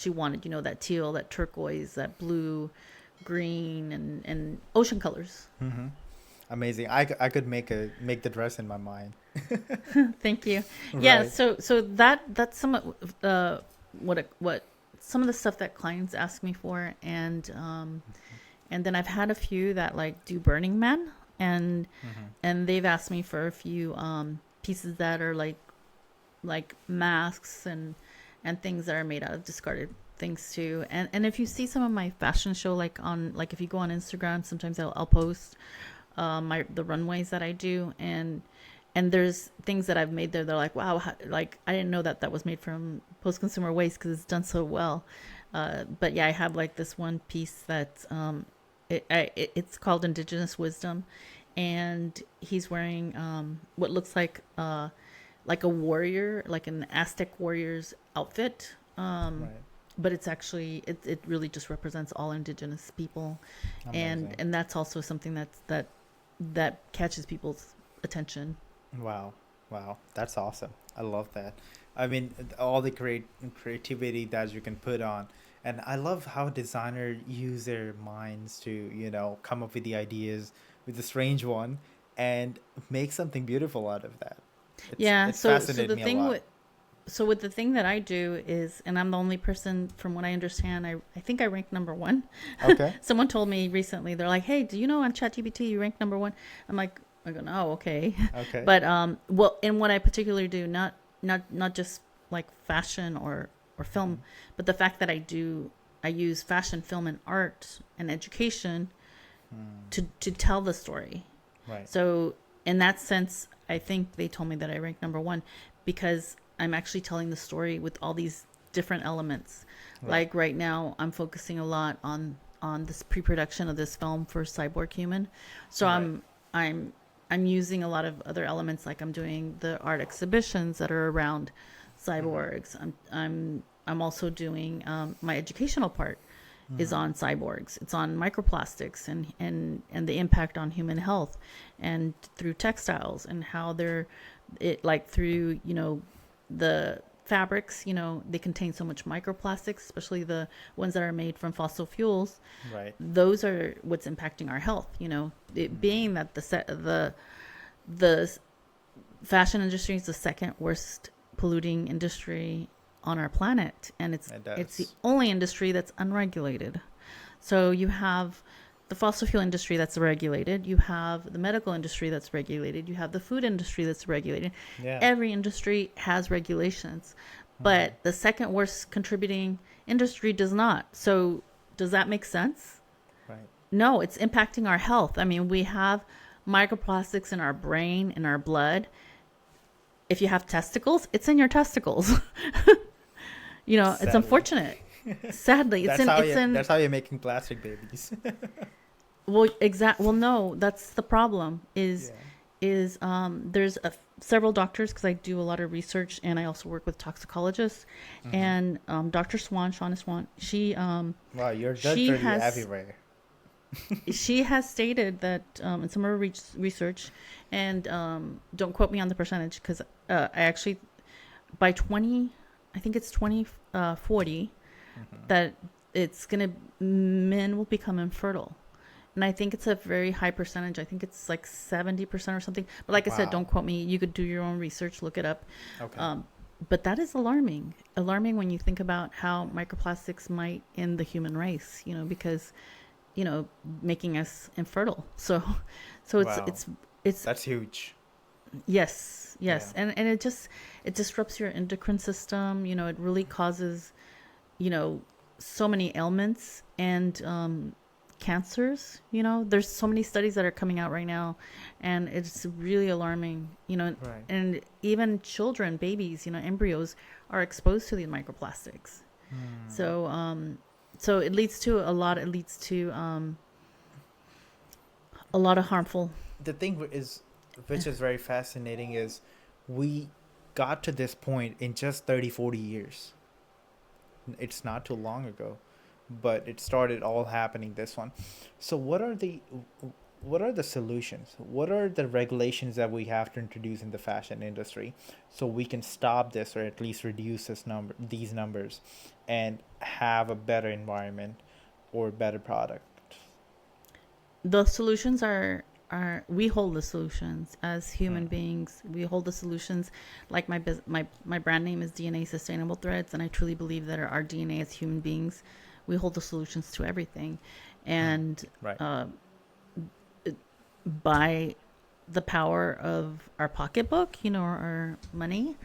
B: wanted. That teal, that turquoise, that blue, green, and ocean colors.
A: Mm-hmm. Amazing. I could make the dress in my mind.
B: Thank you. Yeah.
A: Right.
B: So that's some of what some of the stuff that clients ask me for, and then I've had a few that like do Burning Man, and
A: Mm-hmm.
B: and they've asked me for a few pieces that are like masks and things that are made out of discarded things too. And if you see some of my fashion show, like if you go on Instagram, sometimes I'll post the runways that I do, and there's things that I've made there. They're like, wow, like I didn't know that was made from post consumer waste because it's done so well. But yeah, I have like this one piece that's it's called Indigenous Wisdom, and he's wearing what looks like a warrior, like an Aztec warrior's outfit.
A: Right.
B: But it's actually it really just represents all indigenous people, and
A: Amazing.
B: and that's also something that catches people's attention.
A: Wow. Wow. That's awesome. I love that. I mean, all the creativity that you can put on. And I love how designers use their minds to, come up with the ideas with the strange one and make something beautiful out of that.
B: Yeah.
A: It's
B: So
A: fascinated
B: the
A: me a
B: thing
A: lot.
B: with so with the thing that I do is, and I'm the only person from what I understand, I think I rank number one.
A: Okay.
B: Someone told me recently, they're like, hey, do you know on ChatGPT you rank number one? I go, no, okay.
A: Okay.
B: But well, in what I particularly do, not just like fashion or film,
A: Hmm.
B: but the fact that I use fashion, film, and art and education
A: Hmm.
B: to tell the story.
A: Right.
B: So in that sense, I think they told me that I rank number one because I'm actually telling the story with all these different elements.
A: Right.
B: Like right now, I'm focusing a lot on this pre-production of this film for Cyborg Human. So
A: Right.
B: I'm I'm using a lot of other elements. Like I'm doing the art exhibitions that are around
A: Hmm.
B: cyborgs. I'm also doing my educational part is
A: Hmm.
B: on cyborgs. It's on microplastics and the impact on human health, and through textiles and how they're it like through the fabrics. They contain so much microplastics, especially the ones that are made from fossil fuels.
A: Right.
B: Those are what's impacting our health. It
A: Hmm.
B: being that the fashion industry is the second worst polluting industry on our planet, and
A: It
B: it's the
A: does.
B: only industry that's unregulated. So you have the fossil fuel industry that's regulated, you have the medical industry that's regulated, you have the food industry that's regulated.
A: Yeah.
B: Every industry has regulations,
A: Hmm.
B: but the second worst contributing industry does not. So does that make sense?
A: Right.
B: No, it's impacting our health. I mean, we have microplastics in our brain, in our blood. If you have testicles, it's in your testicles. It's
A: Sadly.
B: unfortunate. Sadly,
A: That's how you're making plastic babies.
B: Well, no, that's the problem.
A: Yeah.
B: There's several doctors, because I do a lot of research and I also work with toxicologists, and Dr. Shauna Swan,
A: Wow, you're
B: she
A: literally
B: has
A: everywhere.
B: she has stated that in some of her research, and don't quote me on the percentage, because I actually, by 20, I think it's 2040, that it's gonna men will become infertile. And I think it's a very high percentage. I think it's like 70% or something. But like I said, don't quote me. You could do your own research, look it up.
A: Okay.
B: But that is alarming. Alarming when you think about how microplastics might end the human race, because, making us infertile. So
A: Wow.
B: it's
A: That's huge.
B: yes.
A: Yeah.
B: And it disrupts your endocrine system. It really causes, so many ailments and cancers. There's so many studies that are coming out right now, and it's really alarming.
A: Right.
B: And even children, babies, embryos are exposed to these microplastics. So it leads to a lot. It leads to a lot of harmful.
A: The thing which is very fascinating, is we got to this point in just 30, 40 years. It's not too long ago, but it started all happening this one. So what are the solutions? What are the regulations that we have to introduce in the fashion industry so we can stop this, or at least reduce these numbers, and have a better environment or better product?
B: The solutions are we hold the solutions as human beings. We hold the solutions. Like my brand name is DNA Sustainable Threads, and I truly believe that our DNA as human beings, we hold the solutions to everything. And
A: Right.
B: by the power of our pocketbook, our money,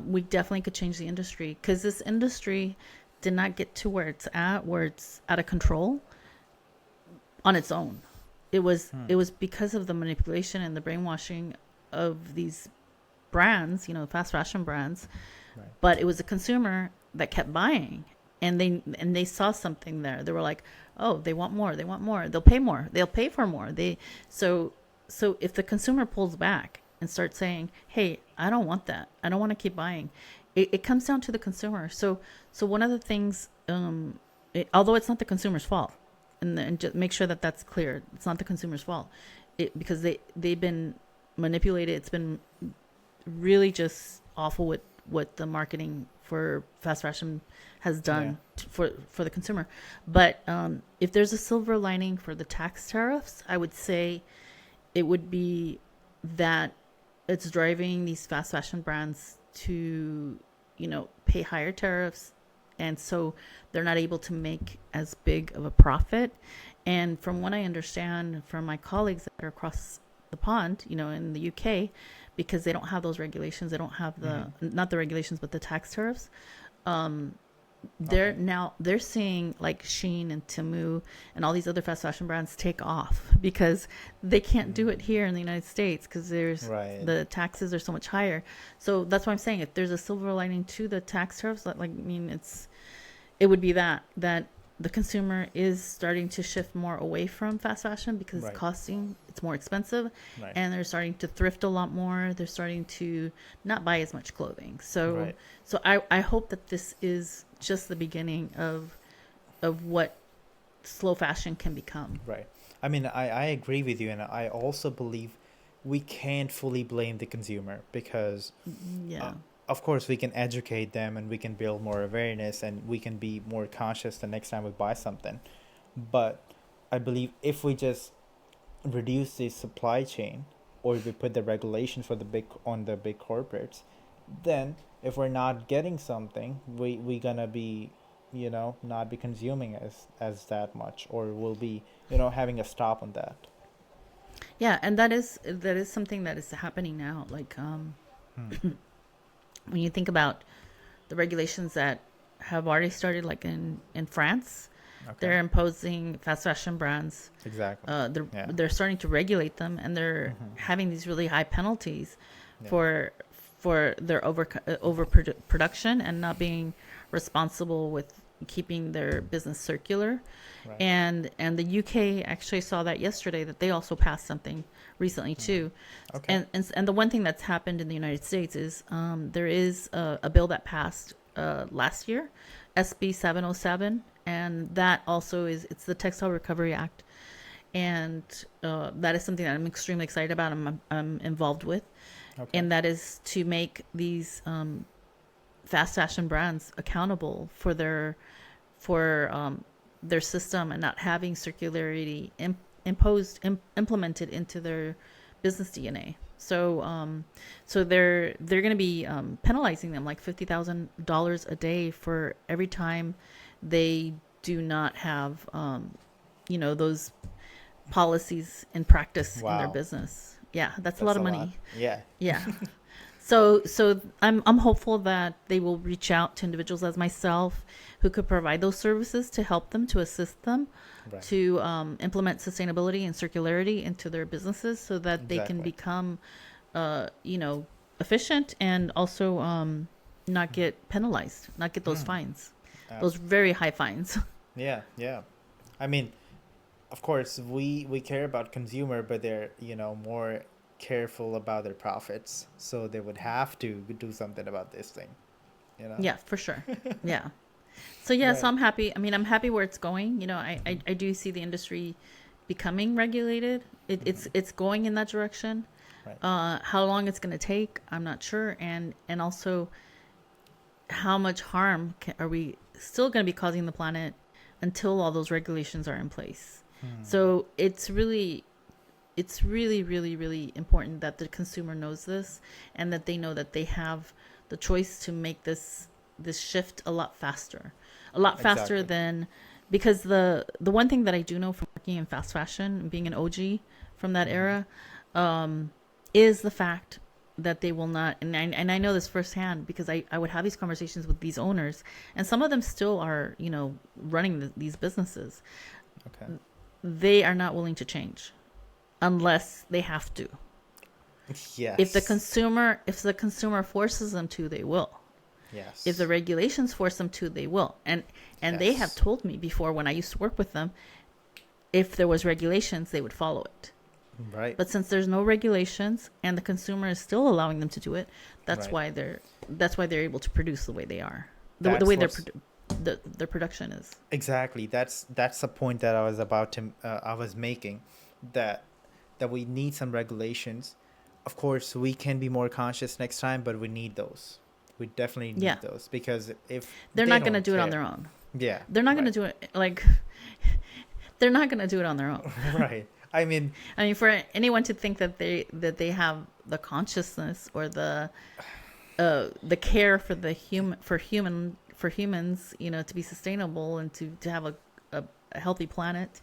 B: we definitely could change the industry, because this industry did not get to where it's out of control on its own. It was because of the manipulation and the brainwashing of these brands, fast fashion brands.
A: Right.
B: But it was the consumer that kept buying, and they saw something there. They were like, oh, they want more. They'll pay more. They'll pay for more. So if the consumer pulls back and starts saying, hey, I don't want that, I don't want to keep buying, it comes down to the consumer. So one of the things, although it's not the consumer's fault, and just make sure that that's clear, it's not the consumer's fault, because they've been manipulated. It's been really just awful with what the marketing for fast fashion has done for the consumer. But if there's a silver lining for the tax tariffs, I would say it would be that it's driving these fast fashion brands to, pay higher tariffs. And so they're not able to make as big of a profit. And from what I understand from my colleagues that are across the pond, in the UK, because they don't have those regulations, they don't have not the regulations, but the tax tariffs. They're seeing like Shein and Temu and all these other fast fashion brands take off, because they can't do it here in the United States, because the taxes are so much higher. So that's why I'm saying, if there's a silver lining to the tax tariffs, it would be that the consumer is starting to shift more away from fast fashion, because it's more expensive, and they're starting to thrift a lot more. They're starting to not buy as much clothing. So I hope that this is just the beginning of what slow fashion can become.
A: Right. I mean, I agree with you, and I also believe we can't fully blame the consumer, because of course we can educate them and we can build more awareness and we can be more conscious the next time we buy something. But I believe if we just reduce the supply chain, or if we put the regulations for the big corporates, then if we're not getting something, we gonna be, not be consuming as that much, or we'll be, having a stop on that.
B: Yeah, and that is something that is happening now. Like when you think about the regulations that have already started, like in France.
A: Okay.
B: They're imposing fast fashion brands.
A: Exactly.
B: They're
A: Yeah.
B: they're starting to regulate them, and they're
A: Mm-hmm.
B: having these really high penalties
A: Yeah.
B: for their over production and not being responsible with keeping their business circular.
A: Right.
B: And the UK actually saw that yesterday, that they also passed something recently too.
A: Okay.
B: And the one thing that's happened in the United States is there is a bill that passed last year, SB 707, and that also it's the Textile Recovery Act, and that is something that I'm extremely excited about. I'm involved with,
A: Okay.
B: and that is to make these fast fashion brands accountable for their system, and not having circularity implemented into their business DNA. So they're going to be penalizing them like $50,000 a day for every time they do not have those policies in practice in their
A: Wow.
B: business. Yeah, that's a
A: That's
B: lot
A: a
B: of
A: lot.
B: money.
A: Yeah.
B: Yeah. So I'm hopeful that they will reach out to individuals as myself who could provide those services to help them, to assist them,
A: Right.
B: to implement sustainability and circularity into their businesses, so that they can
A: Exactly.
B: become, efficient, and also not get penalized, not get those
A: Hmm.
B: fines, those
A: Abs-
B: very high fines.
A: yeah. Yeah. I mean, of course, we care about consumer, but they're more careful about their profits, so they would have to do something about this thing. You know.
B: Yeah, for sure. Yeah. So yeah, so
A: Right.
B: I'm happy. I mean, I'm happy where it's going. I do see the industry becoming regulated. It's going in that direction.
A: Right.
B: How long it's going to take, I'm not sure, and also how much harm are we still going to be causing the planet until all those regulations are in place. So it's really, really, really important that the consumer knows this, and that they know that they have the choice to make this shift a lot faster
A: Exactly.
B: than, because the one thing that I do know from working in fast fashion and being an OG from that
A: Mm-hmm.
B: era, is the fact that they will not, and I know this firsthand, because I would have these conversations with these owners, and some of them still are running these businesses.
A: Okay.
B: They are not willing to change unless they have to. If the
A: Yes.
B: consumer forces them to, they will.
A: Yes.
B: If the regulations force them to, they will. And they have
A: Yes.
B: told me before, when I used to work with them, if there was regulations, they would follow it.
A: Right.
B: But since there's no regulations and the consumer is still allowing them to do it, that's
A: Right.
B: why they're able to produce the way they are, the
A: That's
B: way
A: what's
B: their production is.
A: exactly. That's the point that I was making, that we need some regulations. Of course, we can be more conscious next time, but we need those. We definitely
B: Yeah,
A: need those, because if
B: they're
A: they
B: not going to
A: don't
B: do it on
A: care,
B: their own.
A: yeah,
B: They're not going to
A: right,
B: do it like they're not going to do it on their own.
A: right. I mean,
B: I mean, for anyone to think that they have the consciousness or the care for for humans, to be sustainable and to have a healthy planet,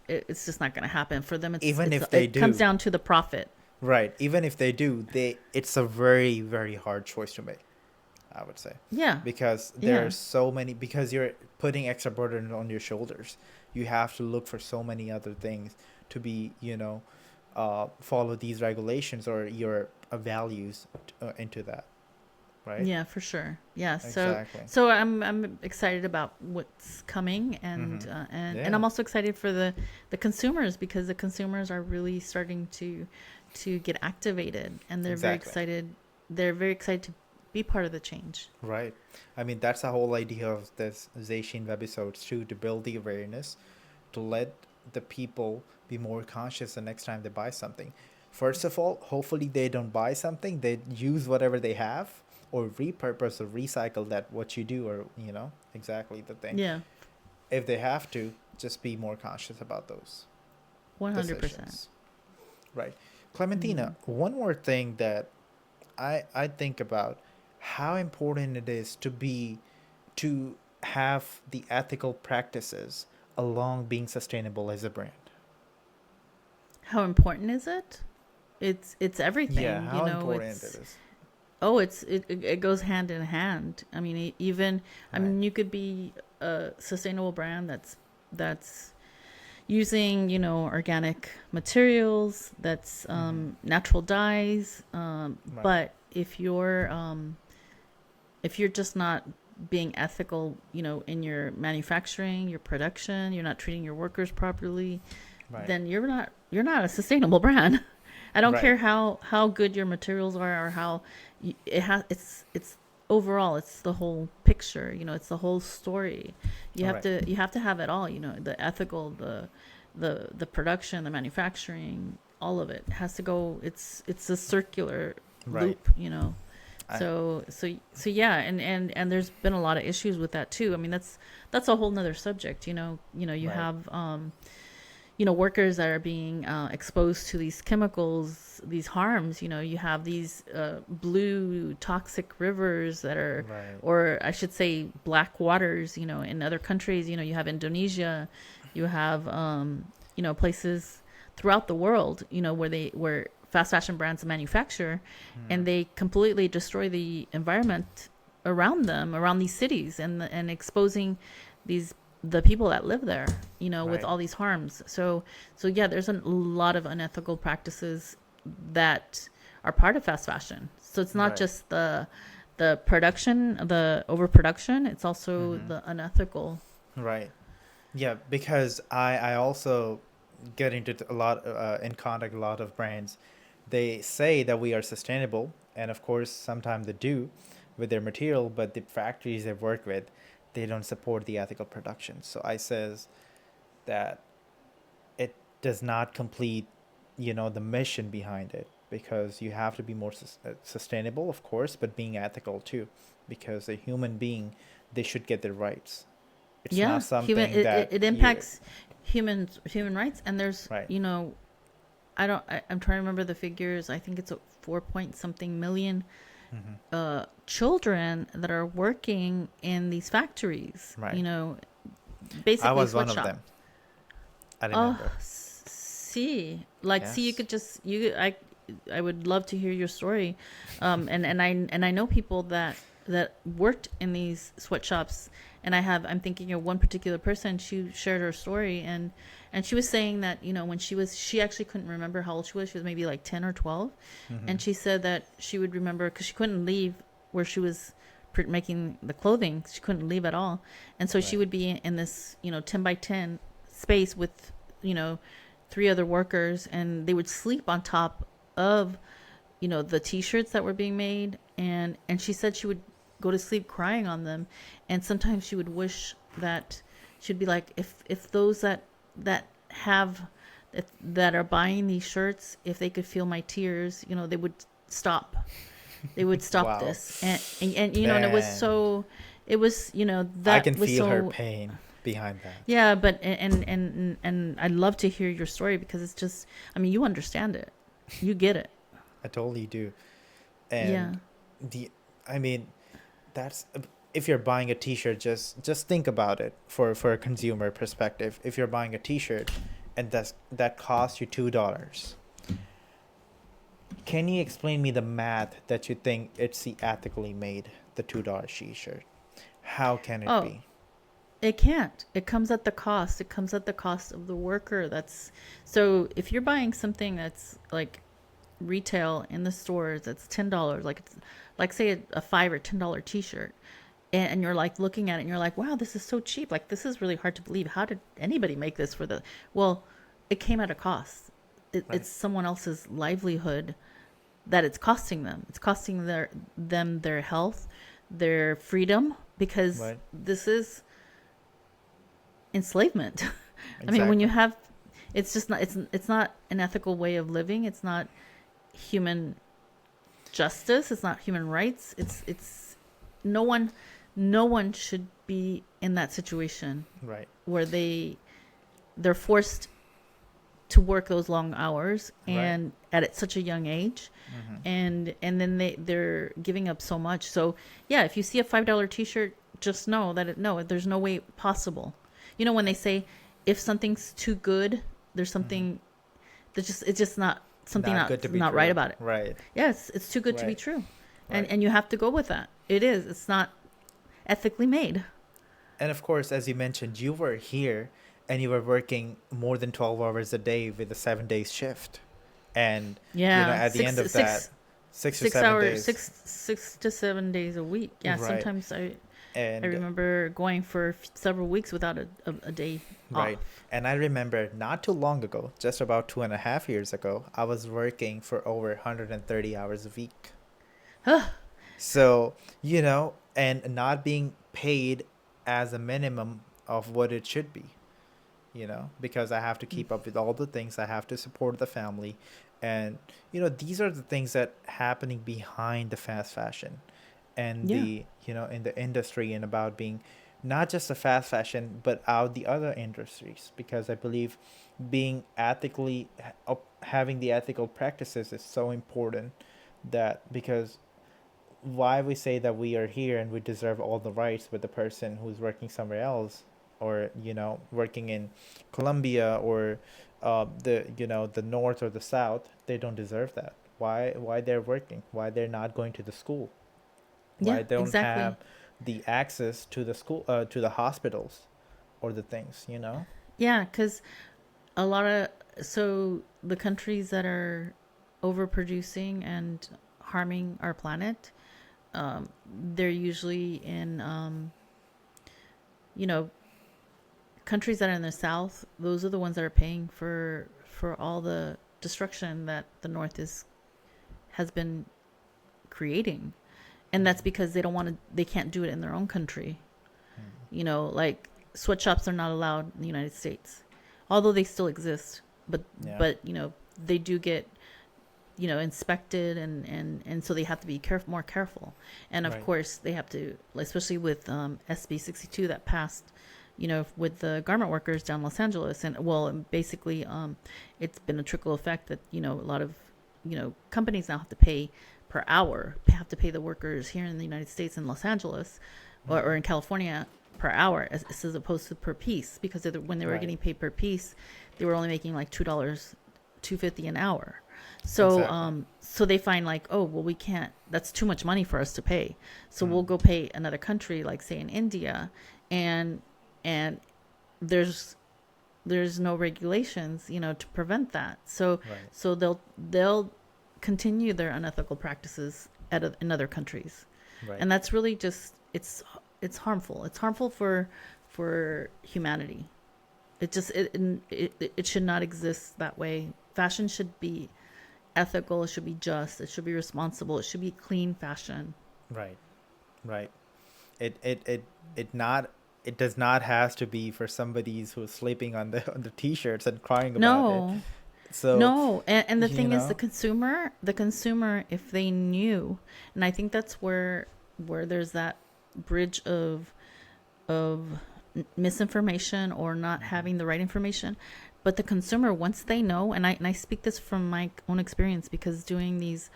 B: it's just not going to happen for them.
A: even if they
B: It comes
A: do,
B: down to the profit.
A: right, even if they do, it's a very, very hard choice to make, I would say,
B: Yeah,
A: because
B: yeah,
A: there's so many, because you're putting extra burden on your shoulders. You have to look for so many other things to be, follow these regulations or your values into that, right?
B: yeah, for sure. Yeah,
A: Exactly.
B: so I'm excited about what's coming, and
A: Mm-hmm.
B: and
A: Yeah.
B: I'm also excited for the consumers, because the consumers are really starting to get activated, and they're very
A: Exactly.
B: excited. They're very excited to be part of the change.
A: Right. I mean, that's the whole idea of this Zayshin webisodes too, to build the awareness, to let the people be more conscious the next time they buy something. First of all, hopefully they don't buy something, they use whatever they have, or repurpose or recycle that what you do, or exactly the thing.
B: Yeah,
A: If they have to, just be more conscious about those
B: 100%.
A: decisions. Right. Clementina, one more thing that I think about, how important it is to have the ethical practices along being sustainable as a brand.
B: How important is it? It's
A: Yeah,
B: everything.
A: how important it
B: It's
A: is.
B: Oh, it goes hand in hand. I mean, even I
A: Right.
B: mean, you could be a sustainable brand that's using, organic materials, that's
A: Mm-hmm.
B: natural dyes,
A: Right.
B: but if you're just not being ethical, in your manufacturing, your production, you're not treating your workers properly,
A: Right.
B: then you're not a sustainable brand. I don't
A: Right.
B: care how good your materials are, or how it's overall, it's the whole picture, it's the whole story. you
A: All
B: have
A: right.
B: to you have to have it all, the ethical, the production, the manufacturing, all of it has to go. It's a circular
A: Right.
B: loop.
A: I,
B: So yeah, and there's been a lot of issues with that too. I mean, that's a whole nother subject. You
A: right.
B: have workers that are being exposed to these chemicals, these harms. You have these blue toxic rivers that are,
A: Right.
B: or I should say, black waters. In other countries, you have Indonesia, you have places throughout the world, where fast fashion brands manufacture,
A: Mm.
B: and they completely destroy the environment around them, around these cities, and exposing these the people that live there, with
A: Right.
B: all these harms. So yeah, there's a lot of unethical practices that are part of fast fashion. So it's not
A: Right.
B: just the production, the overproduction, it's also
A: Mm-hmm.
B: the unethical.
A: Right. Yeah, because I also get into a lot in contact a lot of brands. They say that we are sustainable, and of course sometimes they do with their material, but the factories they work with, they don't support the ethical production. So I says that it does not complete, the mission behind it, because you have to be more sustainable, of course, but being ethical too, because a human being, they should get their rights. It's
B: Yeah,
A: not
B: human
A: something
B: it,
A: that
B: it, it
A: you.
B: impacts human rights. And there's,
A: Right.
B: I'm trying to remember the figures. I think it's a 4 point something million
A: Mm-hmm.
B: children that are working in these factories,
A: Right. I
B: basically
A: was one of
B: sweatshop.
A: them. I
B: Oh,
A: remember.
B: see, you
A: Yes.
B: could just you I would love to hear your story. And I know people that worked in these sweatshops, and I'm thinking of one particular person. She shared her story, and she was saying that, when she actually couldn't remember how old she was. She was maybe like 10 or 12,
A: Mm-hmm.
B: and she said that she would remember because she couldn't leave where she was making the clothing. She couldn't leave at all, and so she
A: Right.
B: would be in this 10 by 10 space with you know three other workers, and they would sleep on top of the t-shirts that were being made, and she said she would go to sleep crying on them. And sometimes she would wish that she'd be like, if those that have that are buying these shirts, if they could feel my tears, they would stop. They would stop
A: Wow.
B: this. And it was
A: Man,
B: so, it was,
A: I can
B: that was
A: feel her
B: so.
A: pain behind that.
B: Yeah, but and I'd love to hear your story, because it's just, I mean, you understand it, you get it.
A: I totally do.
B: Yeah.
A: And the, I mean, that's if you're buying a T-shirt, just think about it for a consumer perspective. If you're buying a T-shirt, and that costs you $2, can you explain me the math that you think it's the ethically made, the $2 T-shirt? How can it
B: Oh,
A: be?
B: it can't. It comes at the cost. It comes at the cost of the worker. That's so if you're buying something that's like retail in the stores, that's $10. Like it's like, say, a $5 or $10 T-shirt, and you're like looking at it and you're like, wow, this is so cheap. Like, this is really hard to believe. How did anybody make this for the? Well, it came at a cost.
A: Right.
B: It's someone else's livelihood that it's costing them. It's costing them their health, their freedom, because
A: Right.
B: this is enslavement. I mean, when you
A: Exactly.
B: have, it's just not, it's not an ethical way of living. It's not human justice. It's not human rights. It's no one, no one should be in that situation
A: Right.
B: where they're forced to work those long hours,
A: Right.
B: and at such a young age,
A: Mm-hmm.
B: and then they're giving up so much. So yeah, if you see a $5 T-shirt, just know that no, there's no way possible. When they say, if something's too good, there's
A: Mm-hmm.
B: something that just, it's just not something,
A: Not good to be
B: not right
A: true.
B: about it.
A: Right.
B: Yeah, it's too good to be
A: Right.
B: true.
A: Right.
B: and you have to go with that. It's not ethically made.
A: And of course, as you mentioned, you were here and you were working more than 12 hours a day with a 7 day shift. And,
B: Yeah,
A: at the end of that, 6 or 7 days.
B: 6 to 7 days a week. Yeah,
A: Right.
B: sometimes I
A: And,
B: remember going for several weeks without a day
A: right.
B: off.
A: And I remember not too long ago, just about 2.5 years ago, I was working for over 130 hours a week. So, and not being paid as a minimum of what it should be, because I have to keep up with all the things. I have to support the family. And, these are the things that happening behind the fast fashion and
B: Yeah.
A: in the industry, and about being not just the fast fashion, but out the other industries, because I believe being having the ethical practices is so important, that because why we say that we are here and we deserve all the rights, but the person who's working somewhere else, or working in Colombia, or the north or the south, they don't deserve that. Why they're working, why they're not going to the school,
B: Yeah,
A: why they don't have
B: exactly.
A: the access to the school, to the hospitals, or the things.
B: Yeah, because a lot of so the countries that are overproducing and harming our planet, they're usually in you know countries that are in the south. Those are the ones that are paying for all the destruction that the north is has been creating, and that's because they don't want to. They can't do it in their own country. Like sweatshops are not allowed in the United States, although they still exist. But
A: Yeah.
B: but they do get inspected, and so they have to be more careful. And of
A: Right.
B: course they have to, especially with SB 62 that passed, with the garment workers down Los Angeles. And well, basically it's been a trickle effect that a lot of companies now have to pay per hour, have to pay the workers here in the United States in Los Angeles, or in California, per hour, as opposed to per piece, because when they were
A: Right.
B: getting paid per piece, they were only making like $2.50 an hour. So
A: Exactly.
B: so they find like, oh well, we can't, that's too much money for us to pay, so we'll go pay another country, like say in India. And and there's no regulations to prevent that. So
A: Right.
B: so they'll continue their unethical practices in other countries.
A: Right.
B: And that's really just, it's harmful. It's harmful for humanity. It should not exist that way. Fashion should be ethical, it should be just, it should be responsible, it should be clean fashion.
A: Right. Right. It does not has to be for somebody who's sleeping on the t-shirts and crying about it.
B: No.
A: So,
B: No, and the
A: you
B: thing is,
A: know,
B: the consumer, if they knew, and I think that's where there's that bridge of misinformation or not having the right information. But the consumer, once they know, and I speak this from my own experience, because doing these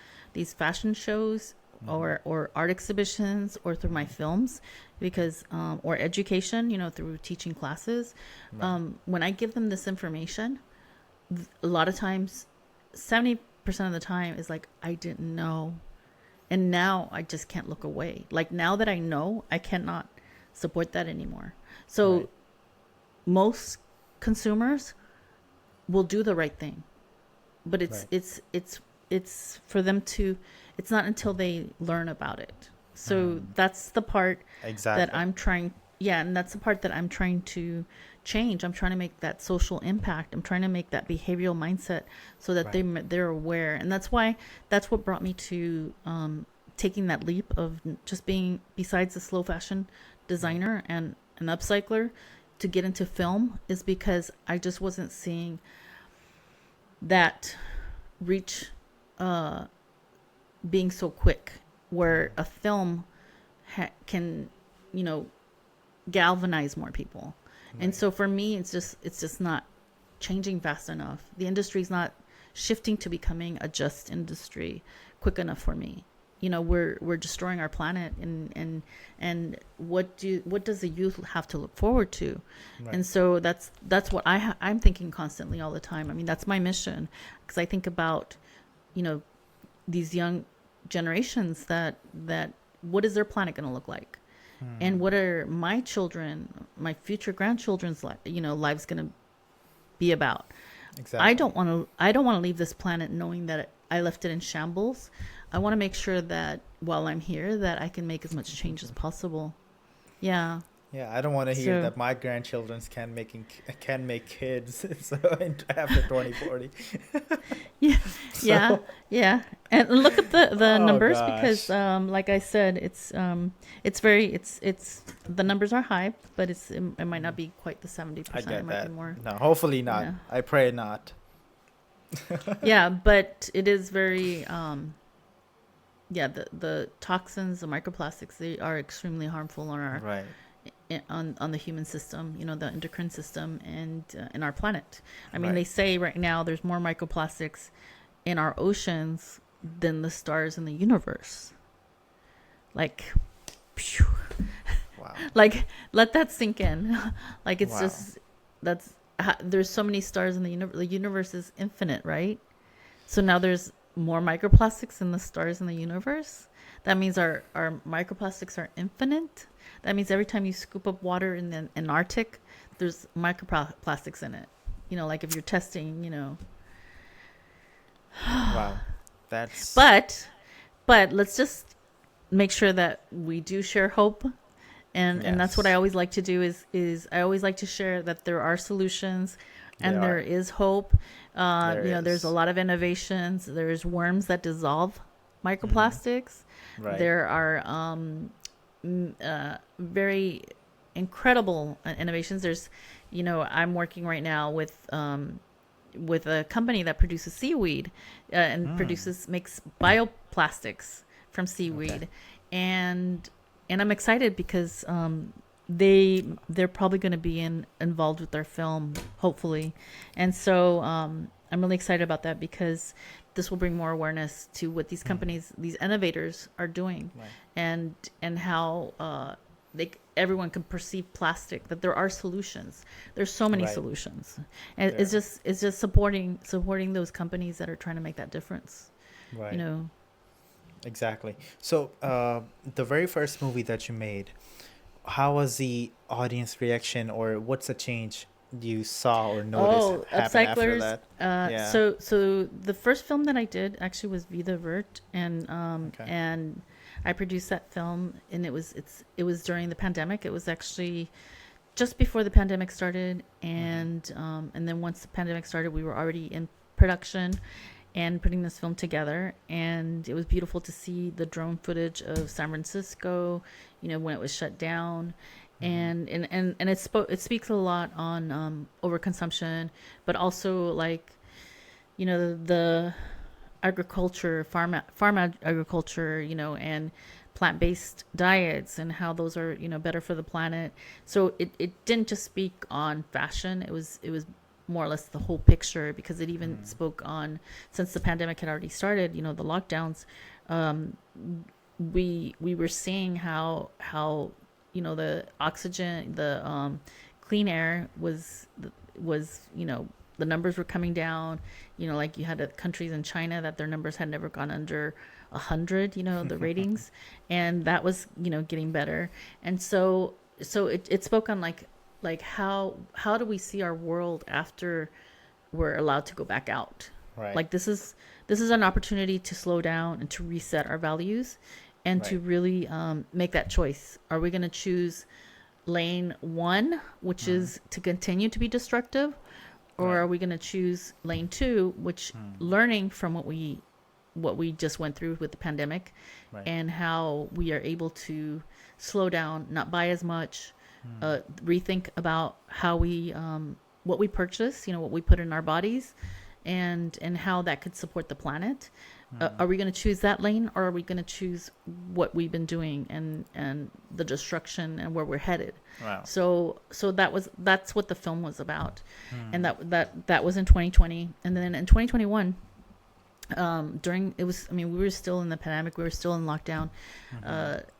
B: fashion shows or art exhibitions, or through my films, because or education, through teaching classes,
A: right.
B: when I give them this information, a lot of times 70% of the time is like, I didn't know, and now I just can't look away. Like, now that I know, I cannot support that anymore. So
A: Right.
B: most consumers will do the right thing, but it's
A: Right.
B: it's for them to, it's not until they learn about it. So that's the part
A: Exactly.
B: that I'm trying, yeah, and that's the part that I'm trying to change. I'm trying to make that social impact. I'm trying to make that behavioral mindset, so that
A: Right.
B: they're aware. And that's what brought me to taking that leap of just being, besides the slow fashion designer and an upcycler, to get into film, is because I just wasn't seeing that reach being so quick, where a film can galvanize more people. And
A: Right.
B: so for me, it's just not changing fast enough. The industry's not shifting to becoming a just industry quick enough for me. We're destroying our planet, and what does the youth have to look forward to?
A: Right.
B: And so that's what I'm thinking constantly, all the time. I mean, that's my mission, because I think about these young generations that what is their planet going to look like, and what are my children, my future grandchildren's lives going to be about.
A: Exactly.
B: I don't want to leave this planet knowing that I left it in shambles. I want to make sure that while I'm here, that I can make as much change as possible. Yeah.
A: Yeah, I don't want to hear
B: So-
A: that my grandchildren can make kids so after 2040.
B: Yeah, yeah. And look at the
A: Oh,
B: numbers,
A: gosh.
B: because like I said, it's the numbers are high, but it might not be quite the 70%.
A: I get
B: It might
A: that.
B: be more.
A: No, hopefully not.
B: Yeah.
A: I pray not.
B: Yeah, but it is very the toxins, the microplastics, they are extremely harmful on our
A: Right.
B: on the human system, the endocrine system, and in our planet. I mean,
A: Right.
B: they say right now there's more microplastics in our oceans than the stars in the universe. Like, phew.
A: Wow.
B: Like, let that sink in. Like, it's
A: Wow.
B: just there's so many stars in the universe. The universe is infinite, right? So now there's more microplastics than the stars in the universe. That means our microplastics are infinite. That means every time you scoop up water in the Antarctic, there's microplastics in it. Like if you're testing,
A: Wow. That's
B: But let's just make sure that we do share hope. And that's what I
A: Yes.
B: always like to do is I always like to share that there are solutions and
A: There
B: there
A: are.
B: is hope.
A: There
B: There's
A: is.
B: a lot of innovations. There's worms that dissolve microplastics.
A: right.
B: There are very incredible innovations. There's, I'm working right now with a company that produces seaweed and makes bioplastics from seaweed, and I'm excited because they're probably going to be involved with our film, hopefully, and so I'm really excited about that because this will bring more awareness to what these companies, these innovators are doing,
A: Right.
B: and how everyone can perceive plastic, that there are solutions. There's so many
A: Right.
B: solutions, and
A: There
B: it's just supporting those companies that are trying to make that difference.
A: Right. Exactly. So, the very first movie that you made, how was the audience reaction, or what's the change you saw or noticed happen after
B: Upcyclers.
A: that? Yeah.
B: So the first film that I did actually was Vida Vert, and
A: Okay.
B: and I produced that film, and it was during the pandemic. It was actually just before the pandemic started, and then once the pandemic started, we were already in production and putting this film together, and it was beautiful to see the drone footage of San Francisco, when it was shut down. And it speaks a lot on overconsumption, but also like, the agriculture, farm agriculture, and plant-based diets, and how those are, better for the planet. So it didn't just speak on fashion. It was more or less the whole picture, because it even spoke on, since the pandemic had already started, the lockdowns, we were seeing how the oxygen, the clean air was the numbers were coming down. Like you had countries in China that their numbers had never gone under 100, the ratings, and that was getting better. And so it spoke on like how do we see our world after we're allowed to go back out.
A: Right.
B: Like this is an opportunity to slow down and to reset our values, and to
A: Right.
B: really make that choice. Are we going to choose lane 1, which is to continue to be destructive, or
A: Right.
B: are we going to choose lane 2, which learning from what we just went through with the pandemic,
A: Right.
B: and how we are able to slow down, not buy as much, rethink about how we what we purchase, what we put in our bodies, and how that could support the planet. Are we going to choose that lane, or are we going to choose what we've been doing and the destruction and where we're headed?
A: Wow.
B: So that's what the film was about, and that was in 2020, and then in 2021, we were still in the pandemic, we were still in lockdown.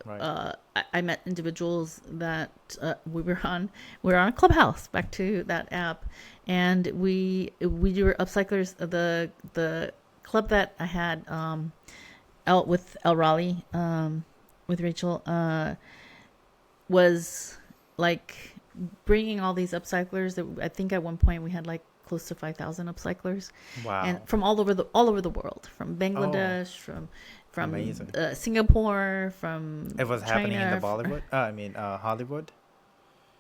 A: Right.
B: I met individuals that we were on a Clubhouse, back to that app, and we were upcyclers. The club that I had, with El Raleigh, with Rachel, was like bringing all these upcyclers. That I think at one point we had like close to 5,000 upcyclers, and
A: Wow.
B: from all over the world, from
A: Oh,
B: Bangladesh, from
A: amazing.
B: Singapore, from
A: It was happening in the
B: China.
A: Bollywood. I mean, Hollywood.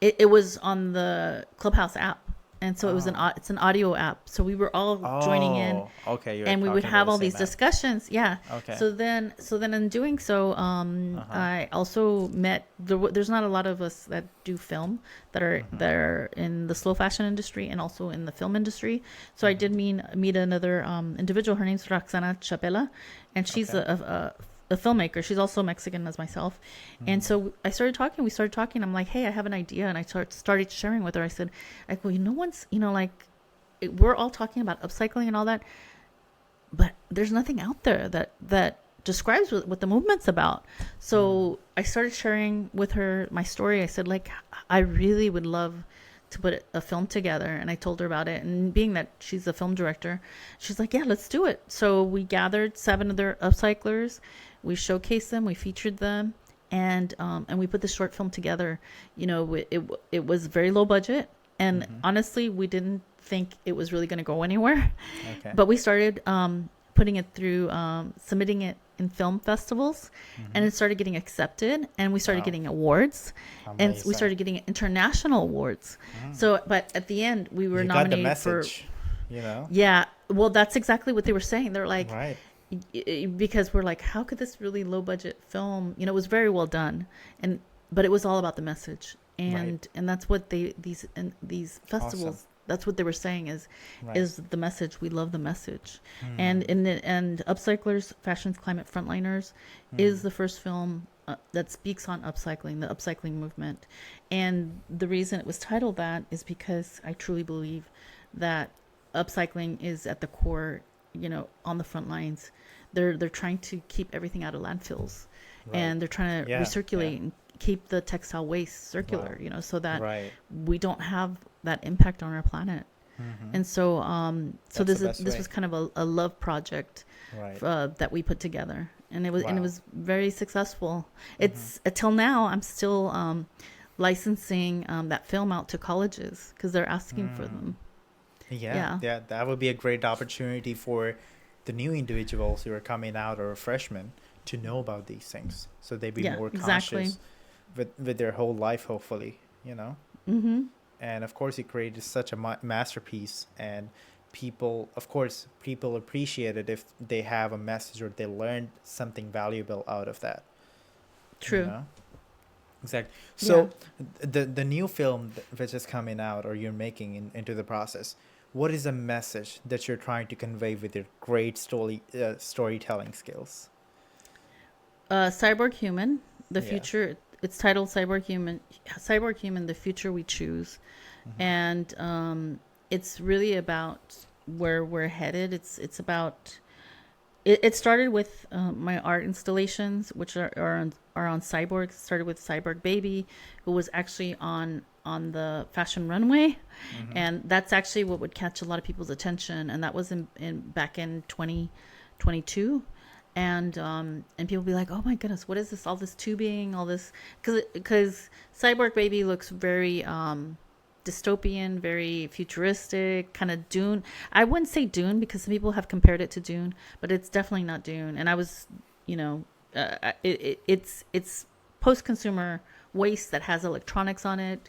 B: It was on the Clubhouse app, and so
A: Oh.
B: it's an audio app. So we were all joining in,
A: Oh. Okay, you're
B: and we would
A: talking about
B: have
A: the
B: all
A: same
B: these
A: app.
B: discussions. Yeah.
A: Okay.
B: So then in doing so,
A: Uh-huh.
B: I also met there's not a lot of us that do film that are in the slow fashion industry and also in the film industry. So I did meet another individual. Her name's Roxana Chapela, and she's
A: Okay.
B: a filmmaker. She's also Mexican as myself. And so I started talking. We started talking. I'm like, hey, I have an idea. And I started sharing with her. I said, like, well, no one's, like, we're all talking about upcycling and all that, but there's nothing out there that describes what the movement's about. So I started sharing with her my story. I said, like, I really would love to put a film together, and I told her about it. And being that she's a film director, she's like, yeah, let's do it. So we gathered 7 other upcyclers, we showcased them, we featured them, and we put the short film together. It was very low budget, and honestly, we didn't think it was really going to go anywhere.
A: Okay.
B: But we started putting it through, submitting it in film festivals, and it started getting accepted, and we started
A: Wow.
B: getting awards, and we
A: Amazing.
B: started getting international awards. So, but at the end, we were
A: You got the
B: nominated for.
A: message, you know?
B: Yeah, well, that's exactly what they were saying. They're like,
A: Right.
B: because we're like, how could this really low budget film? It was very well done, but it was all about the message, and
A: Right.
B: and that's what these festivals.
A: Awesome.
B: That's what they were saying
A: Right.
B: is the message. We love the message, and Upcyclers, Fashion's Climate Frontliners, is the first film that speaks on upcycling, the upcycling movement, and the reason it was titled that is because I truly believe that upcycling is at the core, on the front lines. They're trying to keep everything out of landfills,
A: Right.
B: and they're trying to
A: Yeah,
B: recirculate
A: yeah.
B: and keep the textile waste circular,
A: Wow.
B: so that
A: Right.
B: we don't have that impact on our planet. And so
A: That's
B: this
A: the best
B: this
A: way.
B: was kind of a love project
A: Right.
B: that we put together, and it
A: Wow.
B: was very successful. It's till now I'm still licensing that film out to colleges because they're asking for them.
A: Yeah,
B: Yeah.
A: yeah, that would be a great opportunity for the new individuals who are coming out or freshmen to know about these things, so they be
B: Yeah,
A: more
B: exactly.
A: conscious with their whole life, hopefully.
B: Mm-hmm.
A: And of course, he created such a masterpiece, and people appreciate it if they have a message or they learned something valuable out of that.
B: True.
A: You know? Exactly. So the new film which is coming out or you're making into the process, what is the message that you're trying to convey with your great storytelling skills?
B: Cyborg Human, the
A: Yeah.
B: future. It's titled Cyborg Human. Cyborg Human, the future we choose, and it's really about where we're headed. It's about. It started with my art installations, which are on Cyborg. It started with Cyborg Baby, who was actually on the fashion runway, and that's actually what would catch a lot of people's attention. And that was in back in 2022, and people be like, oh my goodness, what is this? All this tubing, all this, because Cyborg Baby looks very dystopian, very futuristic, kind of Dune. I wouldn't say Dune because some people have compared it to Dune, but it's definitely not Dune. And I was, it's post-consumer waste that has electronics on it,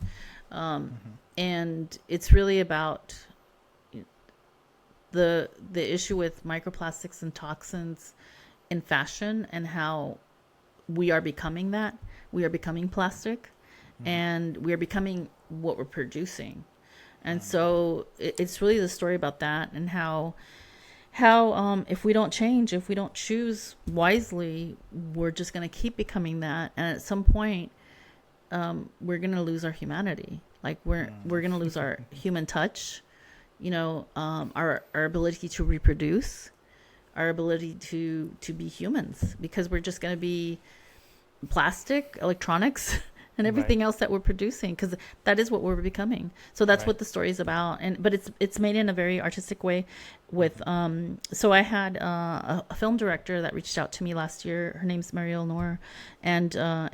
B: and it's really about the issue with microplastics and toxins in fashion and how we are becoming that. We are becoming plastic, and we are becoming what we're producing. And so it's really the story about that, and how if we don't change, if we don't choose wisely, we're just going to keep becoming that, and at some point we're going to lose our humanity. Like we're going to lose our human touch, our ability to reproduce, our ability to be humans, because we're just going to be plastic, electronics, and
A: Right.
B: everything else that we're producing, because that is what we're becoming. So that's
A: Right.
B: what the story is about. And but it's made in a very artistic way with so I had a film director that reached out to me last year. Her name's Marielle Noor, and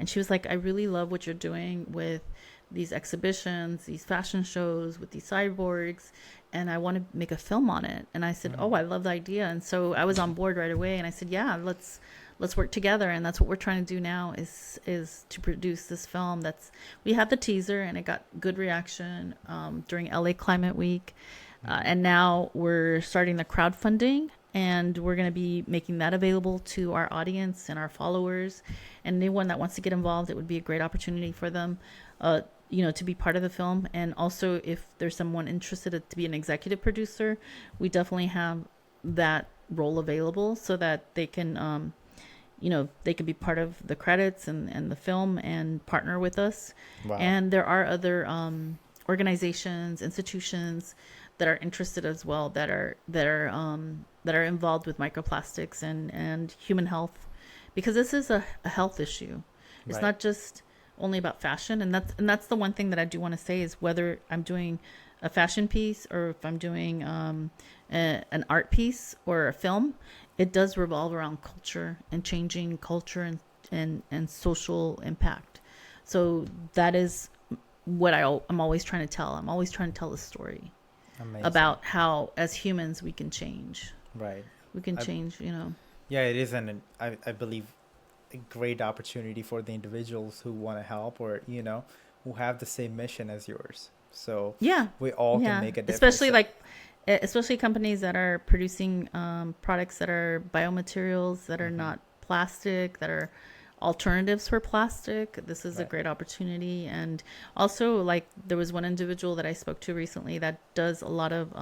B: she was like, I really love what you're doing with these exhibitions, these fashion shows with these cyborgs, and I want to make a film on it. And I said, oh, I love the idea. And so I was on board right away, and I said, yeah, let's work together. And that's what we're trying to do now, is to produce this film. That's We had the teaser and it got good reaction during LA Climate Week, and now we're starting the crowdfunding, and we're going to be making that available to our audience and our followers, and anyone that wants to get involved. It would be a great opportunity for them, to be part of the film. And also, if there's someone interested to be an executive producer, we definitely have that role available, so that they can they could be part of the credits and the film and partner with us.
A: Wow.
B: And there are other organizations, institutions that are interested as well, that are involved with microplastics and human health, because this is a health issue. It's
A: Right.
B: not just only about fashion, and that's the one thing that I do want to say, is whether I'm doing a fashion piece or if I'm doing an art piece or a film, it does revolve around culture and changing culture and social impact. So that is what I'm always trying to tell. I'm always trying to tell the story
A: Amazing.
B: about how, as humans, we can change.
A: Right.
B: We can
A: I-
B: change,
A: Yeah, it is I believe a great opportunity for the individuals who want to help, or who have the same mission as yours. So
B: Yeah.
A: we all
B: Yeah.
A: can make a difference.
B: Especially companies that are producing products that are biomaterials, that are not plastic, that are alternatives for plastic. This is a
A: Right.
B: great opportunity. And also, like, there was one individual that I spoke to recently that does a lot of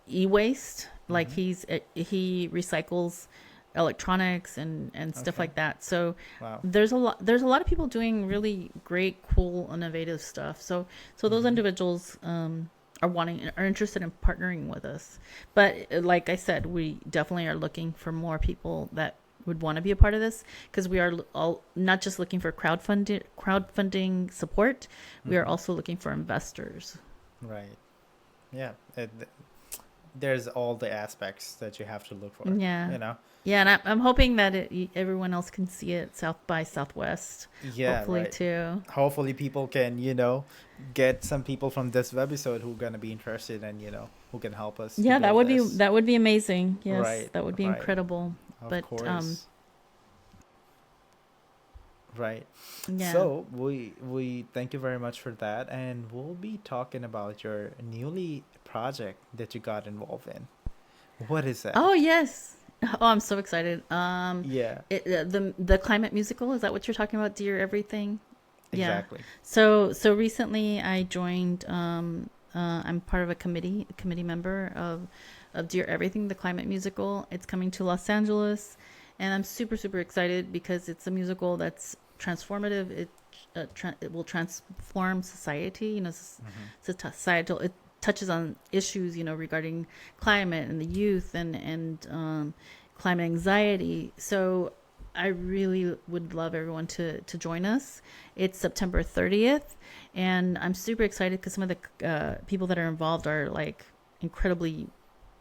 B: e-waste. Like, he recycles electronics and stuff
A: Okay.
B: like that. So
A: Wow.
B: there's a lot of people doing really great, cool, innovative stuff. So those individuals are interested in partnering with us. But like I said, we definitely are looking for more people that would want to be a part of this, because we are all not just looking for crowdfunding support. We are also looking for investors.
A: Right. Yeah. There's all the aspects that you have to look for.
B: Yeah. Yeah, and I'm hoping that everyone else can see it, South by Southwest.
A: Yeah.
B: Hopefully
A: Right.
B: too.
A: Hopefully people can, get some people from this webisode who are going to be interested and, who can help us. to
B: Yeah, that
A: build
B: would
A: this.
B: be amazing. Yes,
A: Right,
B: that would be
A: right.
B: incredible.
A: Of
B: but,
A: course. Right.
B: Yeah.
A: So we thank you very much for that, and we'll be talking about your newly project that you got involved in. What is that?
B: Oh yes. Oh, I'm so excited.
A: Yeah,
B: The climate musical, is that what you're talking about? Dear Everything. Yeah.
A: exactly.
B: So recently I joined. I'm part of a committee member of Dear Everything, the climate musical. It's coming to Los Angeles, and I'm super excited because it's a musical that's transformative. It will transform society. It's a societal. It touches on issues regarding climate and the youth and climate anxiety. So I really would love everyone to join us. It's September 30th, and I'm super excited because some of the people that are involved are like incredibly,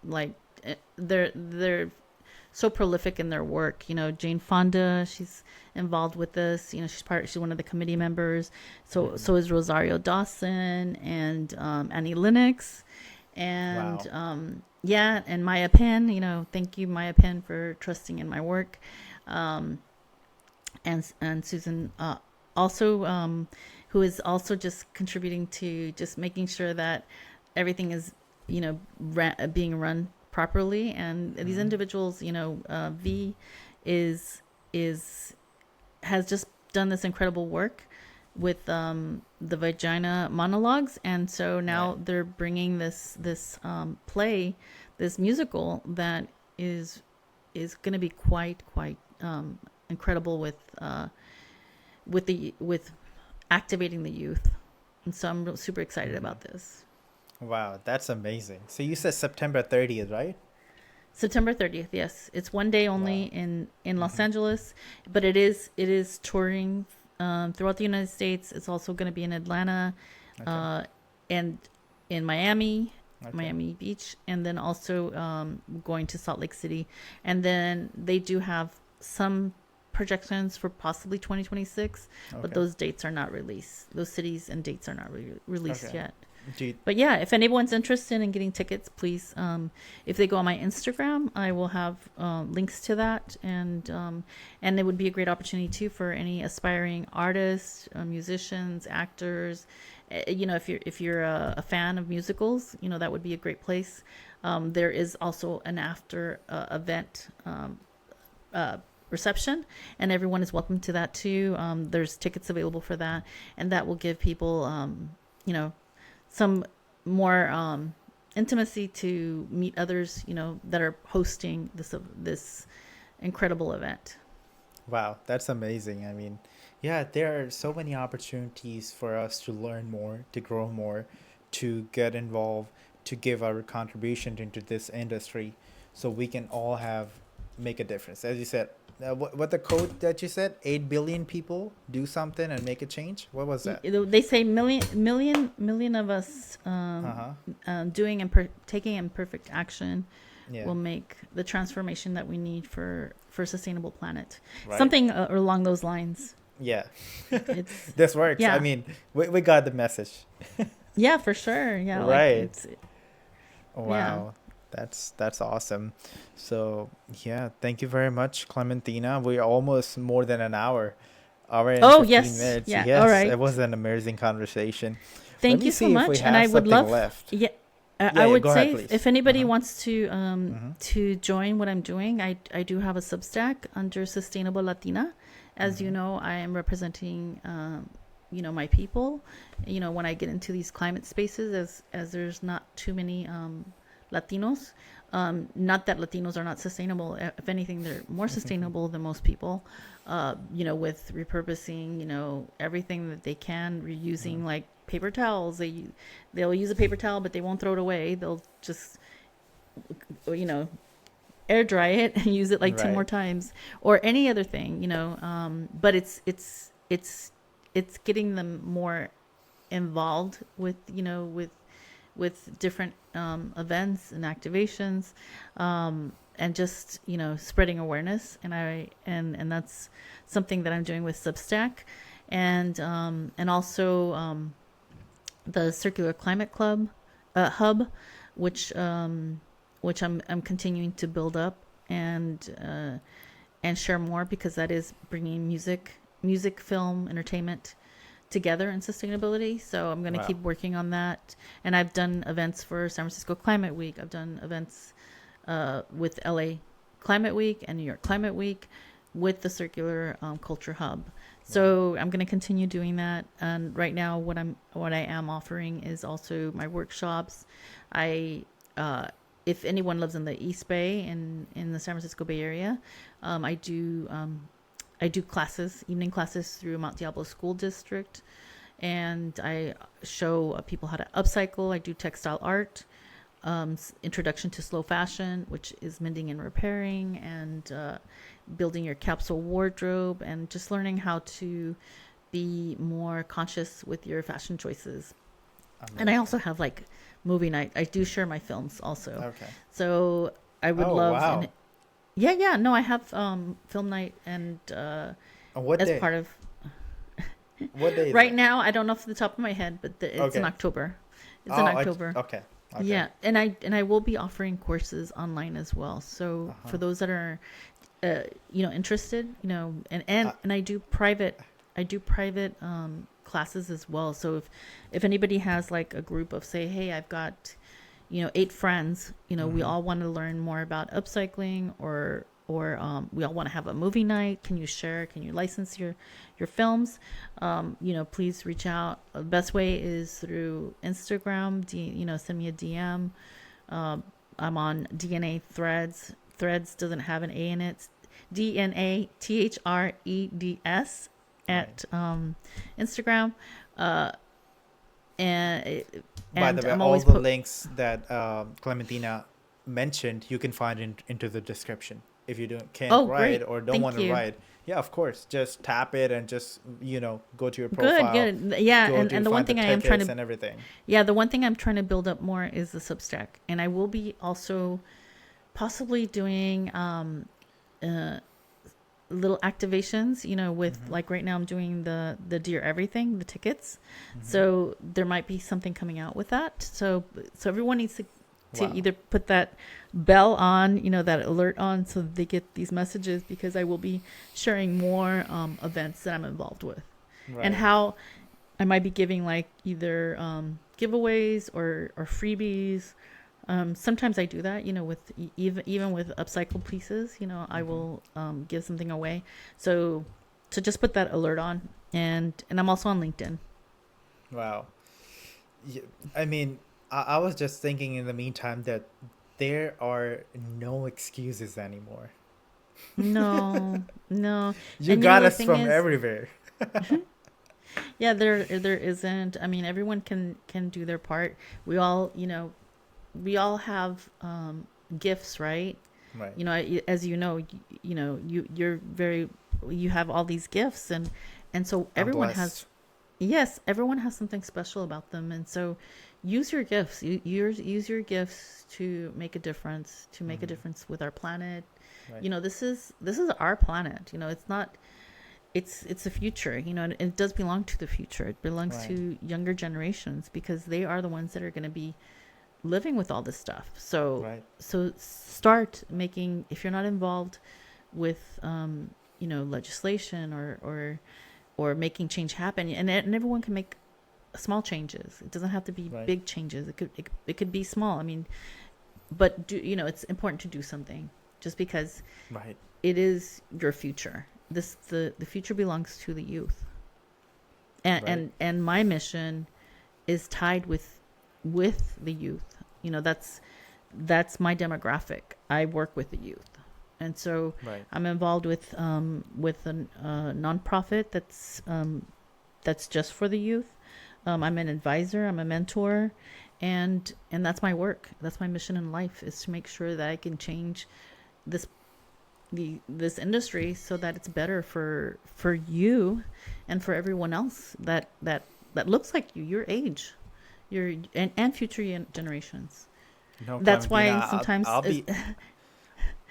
B: like, they're so prolific in their work. Jane Fonda, she's involved with this. She's one of the committee members. So is Rosario Dawson and Annie Lennox, and
A: Wow.
B: yeah, and Maya Penn. Thank you, Maya Penn, for trusting in my work, and Susan also, who is also just contributing to just making sure that everything is being run properly. And these individuals, V has just done this incredible work with the vagina monologues, and so now
A: Right.
B: they're bringing this play, this musical that is going to be quite incredible with activating the youth. And so I'm super excited about this.
A: Wow, that's amazing. So you said September 30th, right?
B: September 30th, yes. It's one day only
A: Wow.
B: in Los Angeles, but it is touring throughout the United States. It's also going to be in Atlanta,
A: Okay.
B: and in Miami,
A: Okay.
B: Miami Beach, and then also going to Salt Lake City. And then they do have some projections for possibly 2026, but
A: Okay.
B: those dates are not released. Those cities and dates are not released
A: Okay.
B: yet.
A: Do you,
B: But yeah, if anyone's interested in getting tickets, please, if they go on my Instagram, I will have links to that, and it would be a great opportunity too for any aspiring artists, musicians, actors. If you're a fan of musicals, that would be a great place. There is also an after event uh, reception, and everyone is welcome to that too. There's tickets available for that, and that will give people, you know, some more intimacy to meet others, that are hosting this incredible event.
A: wow, that's amazing. I mean, yeah, there are so many opportunities for us to learn more, to grow more, to get involved, to give our contribution into this industry, so we can all have make a difference. As you said, what the quote that you said, 8 billion people do something and make a change. What was that?
B: They say million of us
A: Uh huh.
B: doing and taking imperfect action
A: Yeah.
B: will make the transformation that we need for a sustainable planet.
A: Right.
B: Something along those lines.
A: Yeah.
B: It's
A: This works. I
B: yeah,
A: mean, we got the message.
B: yeah, for sure. Yeah, like
A: Right.
B: it's yeah.
A: Wow. That's awesome. So yeah, thank you very much, Clementina. We're almost more than an hour and
B: Oh
A: 15
B: yes,
A: minutes.
B: yeah. All
A: Yes,
B: right.
A: it was an amazing conversation. Let
B: Thank
A: me
B: you so
A: see if we
B: much. And
A: have
B: I would
A: something
B: love,
A: left.
B: yeah,
A: Yeah,
B: I
A: yeah,
B: would
A: go ahead,
B: say
A: please.
B: if anybody
A: Uh-huh.
B: wants
A: Mm-hmm.
B: to join what I'm doing, I do have a Substack under Sustainable Latina. As you
A: Mm-hmm.
B: know, I am representing my people. When I get into these climate spaces, as there's not too many Latinos. Not that Latinos are not sustainable. If anything, they're more sustainable than most people. With repurposing, everything that they can, reusing like paper towels. They'll use a paper towel, but they won't throw it away. They'll just you know air dry it and use it like 10 more
A: Right.
B: times, or any other thing. But it's getting them more involved with different events and activations, and just spreading awareness. And that's something that I'm doing with Substack, and also the Circular Climate Club hub, which I'm continuing to build up, and share more, because that is bringing music, film, entertainment together in sustainability. So I'm going to keep
A: Wow.
B: working on that. And I've done events for San Francisco Climate Week. I've done events with LA Climate Week and New York Climate Week with the Circular Culture Hub.
A: Wow.
B: So I'm going to continue doing that. And right now, what I am offering is also my workshops. I If anyone lives in the East Bay and in the San Francisco Bay Area, I do classes, evening classes through Mount Diablo School District, and I show people how to upcycle. I do textile art, introduction to slow fashion, which is mending and repairing, and building your capsule wardrobe, and just learning how to be more conscious with your fashion choices. And I also
A: Amazing.
B: have like movie night. I do share my films also.
A: Okay.
B: So I would
A: Oh,
B: love, and
A: wow.
B: yeah, yeah, no, I have film night, and
A: What
B: as
A: day?
B: part of
A: What day is
B: right
A: it?
B: now, I don't know off the top of my head, but it's in
A: Okay.
B: October. It's in
A: Oh,
B: October.
A: okay. Okay.
B: Yeah, and I will be offering courses online as well. So
A: Uh-huh.
B: for those that are interested, and
A: Uh,
B: and I do private classes as well. So if anybody has like a group of, say, hey, I've got 8 friends, we
A: mm-hmm.
B: all want to learn more about upcycling, or we all want to have a movie night. Can you share? Can you license your films? Please reach out. The best way is through Instagram. Send me a DM. I'm on DNA Threads. Threads doesn't have an A in it. It's DNATHREDS
A: Right.
B: at Instagram. Uh, and
A: By the
B: and
A: way,
B: I'm
A: all
B: always
A: the
B: put.
A: links that Clementina mentioned, you can find into the description. If you can't
B: Oh,
A: write
B: great!
A: or don't want
B: Thank
A: to
B: you.
A: write, Yeah, of course. Just tap it and just, go to your
B: Good,
A: profile,
B: good. Yeah,
A: go to
B: and the one
A: find the
B: thing I am trying
A: tickets
B: to,
A: and everything.
B: yeah, the one thing I'm trying to build up more is the Substack, and I will be also possibly doing uh little activations, with,
A: Mm-hmm.
B: like, right now I'm doing the Dear Everything, the tickets.
A: Mm-hmm.
B: So there might be something coming out with that. So everyone needs to
A: Wow.
B: either put that bell on, that alert on, so that they get these messages, because I will be sharing more events that I'm involved with, and
A: Right.
B: how I might be giving, like, either giveaways or freebies. Sometimes I do that, with even with upcycled pieces. I
A: Mm-hmm.
B: will give something away. So to just put that alert on, and I'm also on LinkedIn.
A: Wow. Y- I mean, I was just thinking in the meantime that there are no excuses anymore.
B: No, no,
A: You
B: and
A: got
B: the
A: us
B: thing
A: from
B: is,
A: everywhere.
B: yeah, there isn't. I mean, everyone can do their part. We all, we all have gifts, right?
A: Right.
B: As you're very, you have all these gifts, and so
A: I'm
B: everyone has,
A: blessed.
B: yes, everyone has something special about them, and so use your gifts. Use your gifts to make a difference,
A: Mm-hmm.
B: with our planet.
A: Right.
B: This is our planet. It's not. It's the future. And it does belong to the future. It belongs
A: Right.
B: to younger generations, because they are the ones that are going to be living with all this stuff. So
A: Right.
B: so start making, if you're not involved with legislation, or making change happen, and everyone can make small changes. It doesn't have to be
A: Right.
B: big changes. It could be small. I mean, but it's important to do something, just because
A: Right.
B: it is your future. The future belongs to the youth, and
A: Right.
B: and my mission is tied with the youth. That's my demographic. I work with the youth, and so
A: Right.
B: I'm involved with a nonprofit that's just for the youth. I'm an advisor. I'm a mentor, and that's my work. That's my mission in life, is to make sure that I can change this this industry, so that it's better for you, and for everyone else that looks like you, your age, and future generations.
A: No,
B: That's
A: Clementina,
B: why sometimes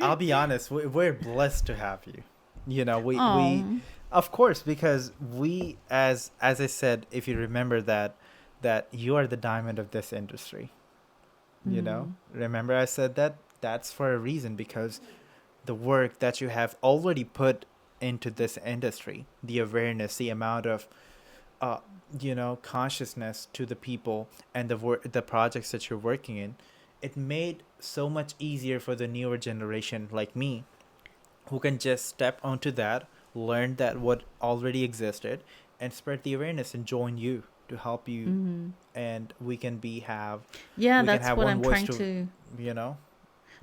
A: I'll be honest. We're blessed to have you. We
B: oh,
A: of course, because we, as I said, if you remember that you are the diamond of this industry.
B: mm,
A: Remember I said that that's for a reason, because the work that you have already put into this industry, the awareness, the amount of uh, consciousness to the people, and the projects that you're working in, it made so much easier for the newer generation like me, who can just step onto that, learn that what already existed, and spread the awareness and join you to help you,
B: mm.
A: and
B: Yeah,
A: we can
B: that's
A: have
B: what
A: one
B: I'm
A: voice
B: trying
A: to
B: to
A: you know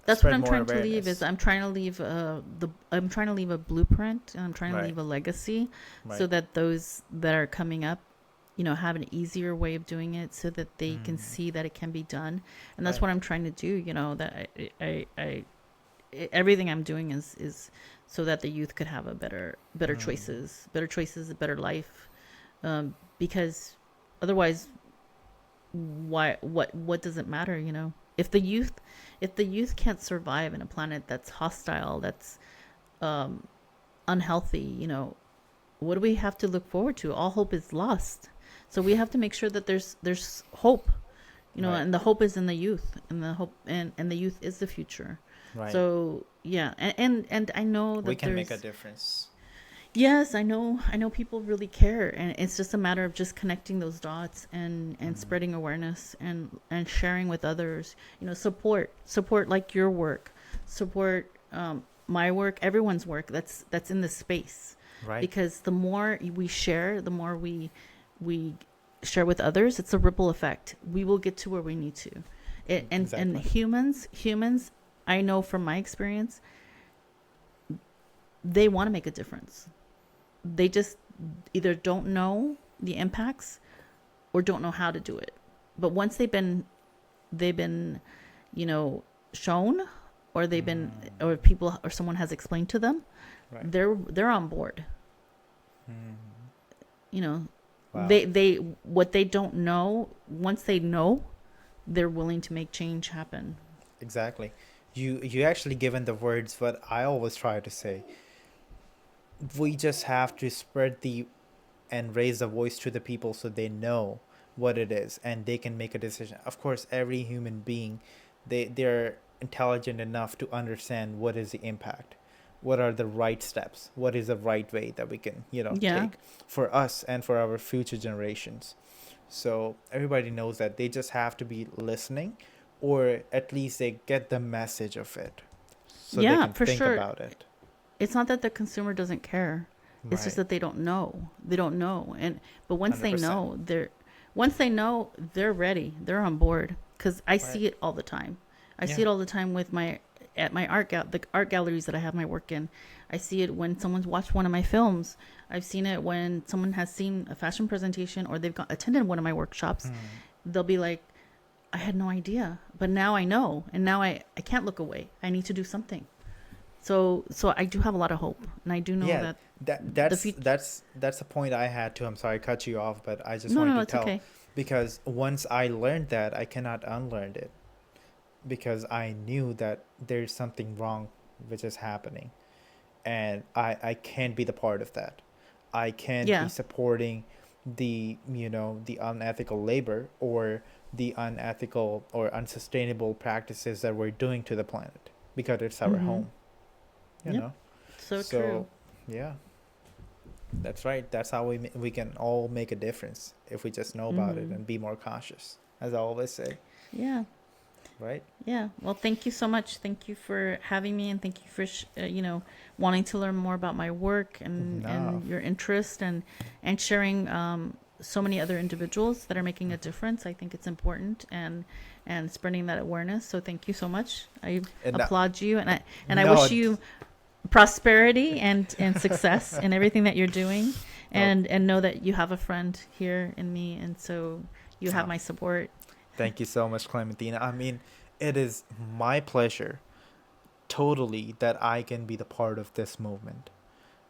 B: that's what
A: spread
B: I'm
A: more
B: trying to leave. Is
A: awareness.
B: I'm trying to leave a blueprint, and I'm trying to
A: Right.
B: leave a legacy, so
A: Right.
B: that those that are coming up, have an easier way of doing it, so that they can
A: Mm.
B: see that it can be done. And that's
A: Right.
B: what I'm trying to do. That everything I'm doing is so that the youth could have a
A: Mm.
B: better choices, a better life. Because otherwise, what does it matter? If the youth can't survive in a planet that's hostile, that's um, unhealthy, what do we have to look forward to? All hope is lost. So we have to make sure that there's hope,
A: Right.
B: and the hope is in the youth, and the youth is the future.
A: Right.
B: So yeah, and I know
A: We
B: that
A: can make a
B: there's,
A: difference.
B: yes, I know people really care, and it's just a matter of just connecting those dots, and
A: Mm.
B: spreading awareness, and sharing with others. Support like your work, support my work, everyone's work that's in this space,
A: Right.
B: because the more we share, the more we share with others, it's a ripple effect. We will get to where we need to. And
A: Exactly.
B: humans, I know from my experience, they want to make a difference. They just either don't know the impacts, or don't know how to do it. But once they've been shown, or they've been,
A: Mm.
B: or people, or someone has explained to them,
A: Right.
B: they're on board.
A: Mm.
B: You know,
A: Wow.
B: they what they don't know, once they know, they're willing to make change happen.
A: Exactly. You actually given the words what I always try to say. We just have to spread the and raise the voice to the people so they know what it is and they can make a decision. Of course, every human being, they're intelligent enough to understand what is the impact, what are the right steps, what is the right way that we can
B: Yeah.
A: take for us and for our future generations. So everybody knows that they just have to be listening, or at least they get the message of it so they
B: Yeah,
A: can
B: for
A: think
B: sure.
A: about it.
B: It's not that the consumer doesn't care. It's just
A: Right.
B: that they don't know. They don't know. And but once they
A: 100%.
B: know, they're ready. They're on board, cuz I
A: Right.
B: see it all the time. I see
A: Yeah.
B: it all the time with my at my the art galleries that I have my work in. I see it when someone's watched one of my films. I've seen it when someone has seen a fashion presentation or they've attended one of my workshops.
A: Mm.
B: They'll be like, I had no idea, but now I know, and now I can't look away. I need to do something. So I do have a lot of hope, and I do know
A: Yeah,
B: that
A: that
B: the
A: that's
B: future.
A: that's that's a point I had too. I'm sorry, I cut you off, but I just
B: No, no,
A: wanted
B: no,
A: to
B: it's
A: tell,
B: okay.
A: because once I learned that, I cannot unlearn it, because I knew that there's something wrong which is happening, and I can't be the part of that. I can't be
B: Yeah.
A: supporting the unethical labor or the unethical or unsustainable practices that we're doing to the planet, because it's our
B: Mm-hmm.
A: home, you
B: Yep.
A: know.
B: So true.
A: So, yeah, that's right. That's how we can all make a difference if we just know about it
B: Mm-hmm.
A: and be more cautious, as I always say,
B: Yeah.
A: right?
B: Yeah. Well, thank you so much. Thank you for having me, and thank you for wanting to learn more about my work
A: No.
B: and your interest and sharing so many other individuals that are making a
A: Mhm.
B: difference. I think it's important and spreading that awareness. So thank you so much. I
A: And
B: applaud you, and I wish
A: no,
B: you prosperity and success in everything that you're doing,
A: oh,
B: and know that you have a friend here in me, and so you have
A: oh,
B: my support.
A: thank you so much, Clementina. I mean, it is my pleasure, totally, that I can be the part of this movement.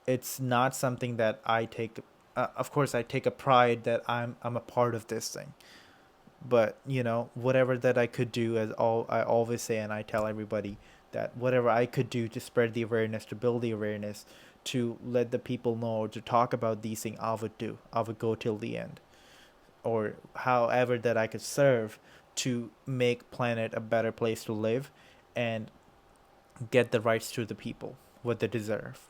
A: It's not something that I take. Of course, I take a pride that I'm a part of this thing. But whatever that I could do, as all I always say, and I tell everybody, that whatever I could do to spread the awareness, to build the awareness, to let the people know, or to talk about these things, I would do. I would go till the end, or however that I could serve to make planet a better place to live, and get the rights to the people what they deserve.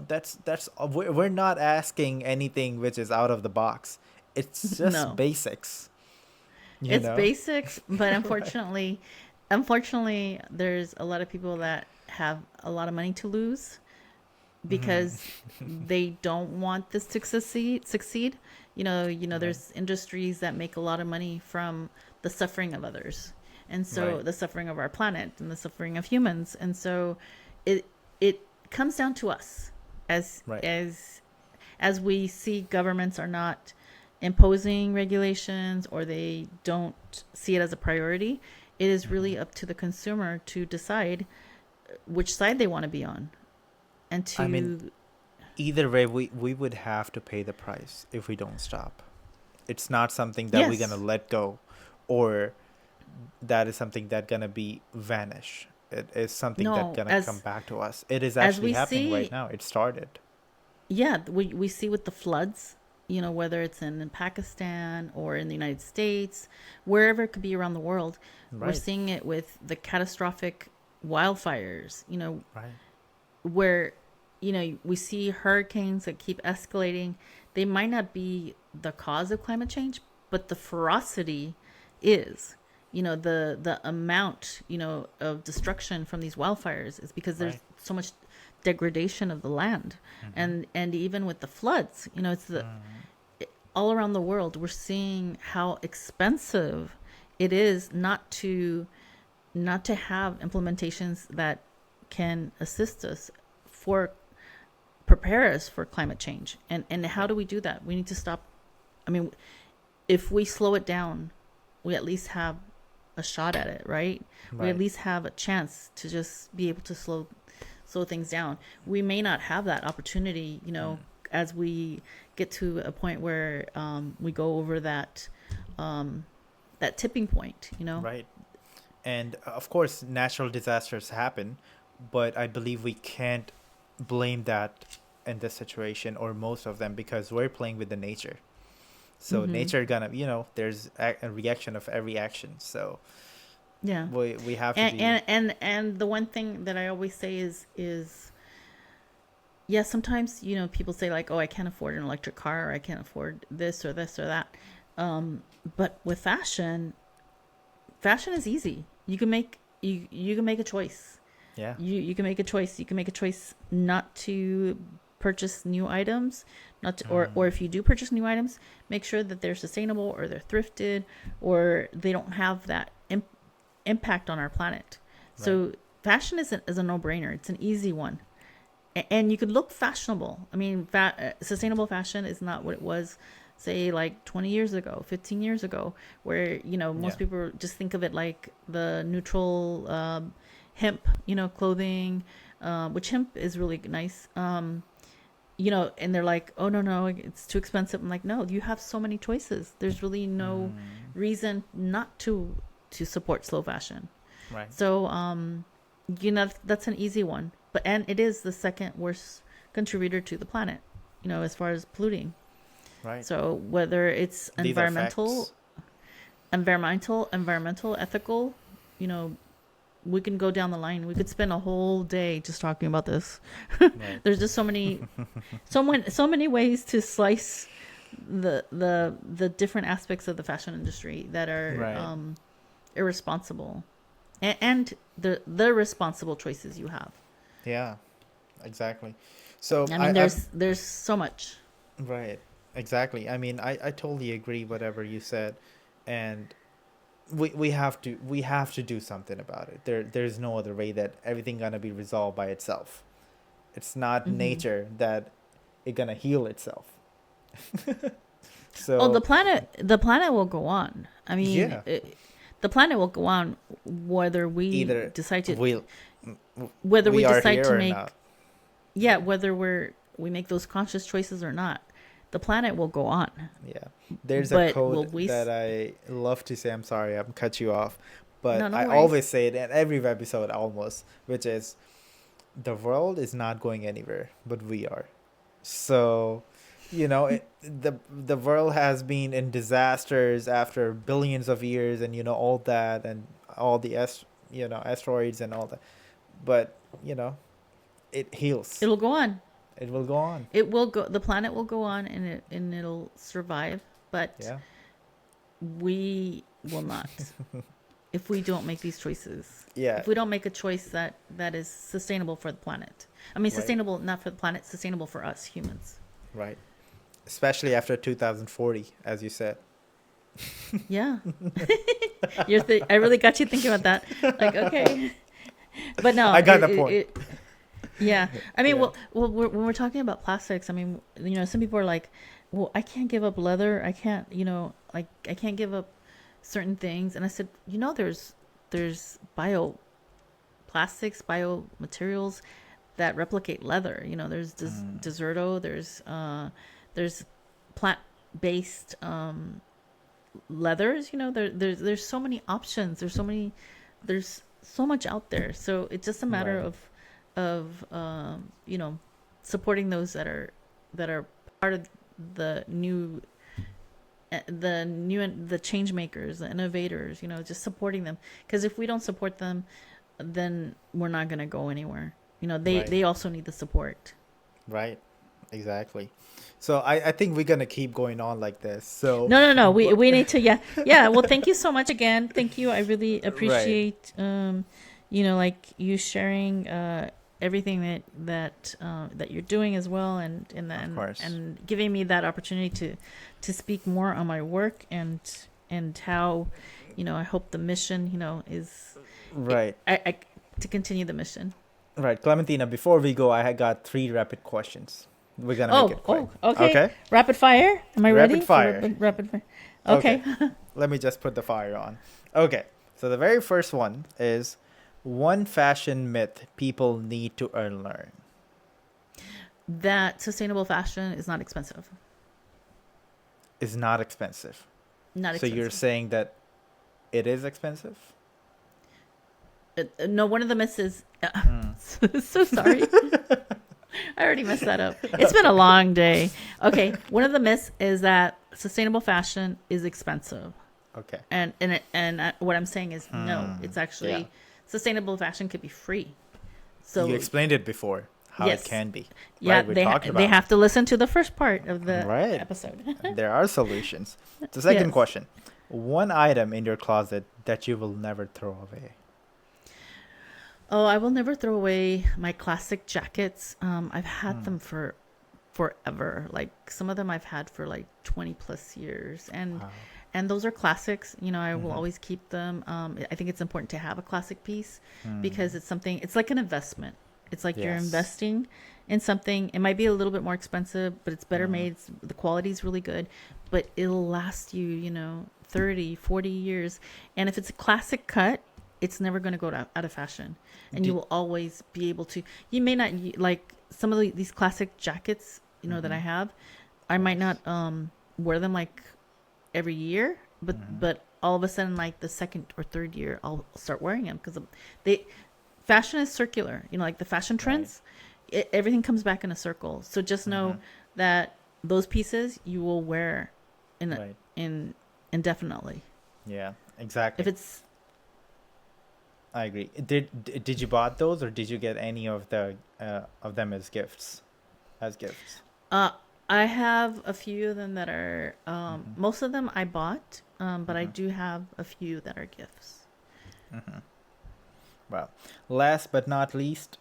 A: That's we're not asking anything which is out of the box. It's just
B: No,
A: basics, you
B: it's
A: know.
B: basics, but
A: Right.
B: unfortunately, there's a lot of people that have a lot of money to lose
A: Hmm.
B: because they don't want this to succeed.
A: Right.
B: There's industries that make a lot of money from the suffering of others, and so
A: Right.
B: the suffering of our planet and the suffering of humans, and so it comes down to us as
A: Right.
B: as as we see governments are not imposing regulations or they don't see it as a priority. It is
A: Hmm.
B: really up to the consumer to decide which side they want to be on and
A: I mean,
B: to.
A: either way, we would have to pay the price if we don't stop. It's not something that we're gonna
B: Yes.
A: let go, or that is something that gonna be vanish. It is something that
B: No,
A: gonna come back to us. It is
B: as
A: actually
B: we
A: happening right
B: see,
A: now. It started.
B: yeah, we see with the floods, whether it's in Pakistan or in the United States, wherever it could be around the world, we're
A: Right.
B: seeing it with the catastrophic wildfires,
A: Right.
B: where we see hurricanes that keep escalating. They might not be the cause of climate change, but the ferocity is. The amount of destruction from these wildfires is because there's
A: Right.
B: so much degradation of the land,
A: Mm-hmm.
B: and even with the floods, it's the
A: Mm-hmm.
B: all around the world we're seeing how expensive it is not to have implementations that can assist us for prepare us for climate change. And how
A: Right.
B: do we do that? We need to stop. I mean, if we slow it down, we at least have a shot at it, right? We at
A: Right.
B: least have a chance to just be able to slow things down. We may not have that opportunity, as we get to a point where we go over that tipping point,
A: Right. And of course, natural disasters happen, but I believe we can't blame that in this situation or most of them because we're playing with the nature. So
B: Mm-hmm.
A: nature gonna, there's a reaction of every action. So
B: Yeah.
A: we have to
B: And,
A: be.
B: and the one thing that I always say is yeah, sometimes, people say like, oh, I can't afford an electric car, or I can't afford this or this or that. But with fashion is easy. You can make a choice.
A: Yeah.
B: You can make a choice. You can make a choice not to purchase new items, not to, or if you do purchase new items, make sure that they're sustainable or they're thrifted or they don't have that impact on our planet.
A: Right.
B: So fashion is a no-brainer. It's an easy one. And you could look fashionable. I mean, sustainable fashion is not what it was, say, like 20 years ago, 15 years ago, where, most people just think of it like the neutral hemp, clothing, which hemp is really nice. And they're like, oh, no, it's too expensive. I'm like, no, you have so many choices. There's really no reason not to support slow fashion.
A: Right.
B: So, that's an easy one. And it is the second worst contributor to the planet, as far as polluting.
A: Right.
B: So whether it's
A: These are
B: environmental, ethical, we can go down the line. We could spend a whole day just talking about this.
A: Right.
B: There's just so many ways to slice the different aspects of the fashion industry that are
A: Right.
B: irresponsible, and the responsible choices you have.
A: Yeah, exactly. So
B: I mean, there's so much.
A: right, exactly. I mean, I totally agree whatever you said, and we have to do something about it. There's no other way that everything gonna be resolved by itself. It's not
B: Mm-hmm.
A: nature that it gonna heal itself.
B: Oh,
A: So
B: the planet will go on. I mean,
A: yeah,
B: the planet will go on whether we
A: either
B: decide to
A: we
B: whether
A: we
B: we
A: are
B: decide
A: here
B: to
A: or
B: make
A: not.
B: whether we make those conscious choices or not. The planet will go on.
A: Yeah. There's a
B: But will
A: quote
B: we
A: that I love to say. I'm sorry, I'm cut you off,
B: no,
A: but
B: no
A: I
B: worries.
A: always say it in every episode almost, which is the world is not going anywhere, but we are. So, the world has been in disasters after billions of years, and all that, and all the asteroids and all that. But it heals.
B: It'll go on.
A: It will go on.
B: It will go. The planet will go on, and it'll survive. But
A: Yeah.
B: we will not if we don't make these choices.
A: Yeah.
B: If we don't make a choice that is sustainable for the planet. I mean,
A: Right.
B: sustainable not for the planet, sustainable for us humans.
A: Right. Especially after 2040, as you said.
B: Yeah. I really got you thinking about that. Like, okay. But no,
A: I got the point.
B: yeah. I mean,
A: Yeah.
B: well, when we're talking about plastics, I mean, some people are like, well, I can't give up leather. I can't, like, I can't give up certain things. And I said, there's biomaterials that replicate leather. There's deserto, there's plant-based leathers. There's so many options. There's so much out there. So it's just a matter
A: Right.
B: of supporting those that are part of the new the change makers, the innovators, just supporting them, because if we don't support them, then we're not going to go anywhere.
A: Right.
B: They also need the support.
A: Right. Exactly. So I think we're gonna keep going on like this. So
B: No, we need to, yeah. Well, thank you so much again. Thank you. I really appreciate like you sharing everything that you're doing as well, and
A: Of course.
B: and giving me that opportunity to speak more on my work, and how I hope the mission is
A: Right.
B: I to continue the mission.
A: Right. Clementina, before we go, I had got 3 rapid questions. We're gonna make it quick.
B: Okay.
A: Okay.
B: Rapid fire. Am I ready?
A: Rapid fire.
B: Rapid fire. Okay.
A: Let me just put the fire on. Okay. So the very first one is, One fashion myth people need to unlearn.
B: That sustainable fashion is not expensive.
A: Is not expensive.
B: Not
A: So
B: expensive.
A: you're saying that it is expensive?
B: No, one of the myths is. So sorry. I already messed that up. It's been a long day. Okay, one of the myths is that sustainable fashion is expensive.
A: Okay.
B: And what I'm saying is no, it's actually sustainable fashion could be free. So
A: you explained it before how
B: yes.
A: it can be.
B: Yeah,
A: right?
B: they have to listen to the first part of the
A: Right.
B: episode.
A: There are solutions. The second
B: Yes.
A: question. One item in your closet that you will never throw away.
B: Oh, I will never throw away my classic jackets. I've had them for forever. Like some of them I've had for like 20 plus years, and
A: Wow.
B: and those are classics. You know, I will always keep them. I think it's important to have a classic piece because it's something. It's like an investment. It's like you're
A: Yes.
B: investing in something. It might be a little bit more expensive, but it's better made. The quality is really good, but it'll last you, 30, 40 years. And if it's a classic cut, it's never going to go out of fashion. And you will always be able to, you may not like some of these classic jackets, that I have. I might not wear them like every year, but all of a sudden, like the second or third year, I'll start wearing them because fashion is circular. Like the fashion trends, everything comes back in a circle. So just know that those pieces you will wear indefinitely.
A: Yeah, exactly.
B: If it's
A: I agree. Did you bought those, or did you get any of them as gifts?
B: I have a few of them that are most of them I bought, but I do have a few that are gifts.
A: Well, last but not least,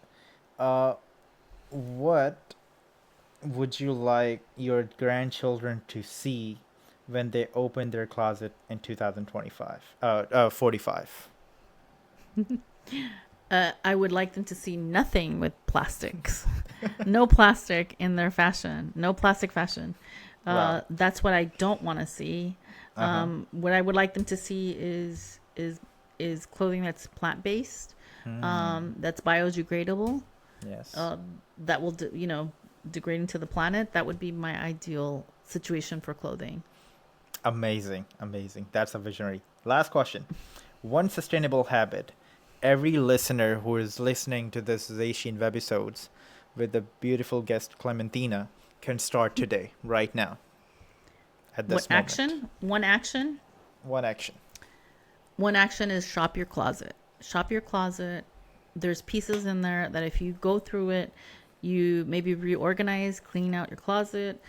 A: what would you like your grandchildren to see when they open their closet in 2025? 45.
B: I would like them to see nothing with plastics. No plastic in their fashion. No plastic fashion.
A: Wow.
B: That's what I don't want to see. What I would like them to see is clothing that's plant-based, that's biodegradable,
A: Yes.
B: that will degrade into the planet. That would be my ideal situation for clothing.
A: Amazing. That's a visionary. Last question. One sustainable habit every listener who is listening to this Zacian webisodes with the beautiful guest Clementina can start today, right now, at this moment.
B: Action? One action?
A: One action.
B: One action is shop your closet. Shop your closet. There's pieces in there that if you go through it, you maybe reorganize, clean out your closet.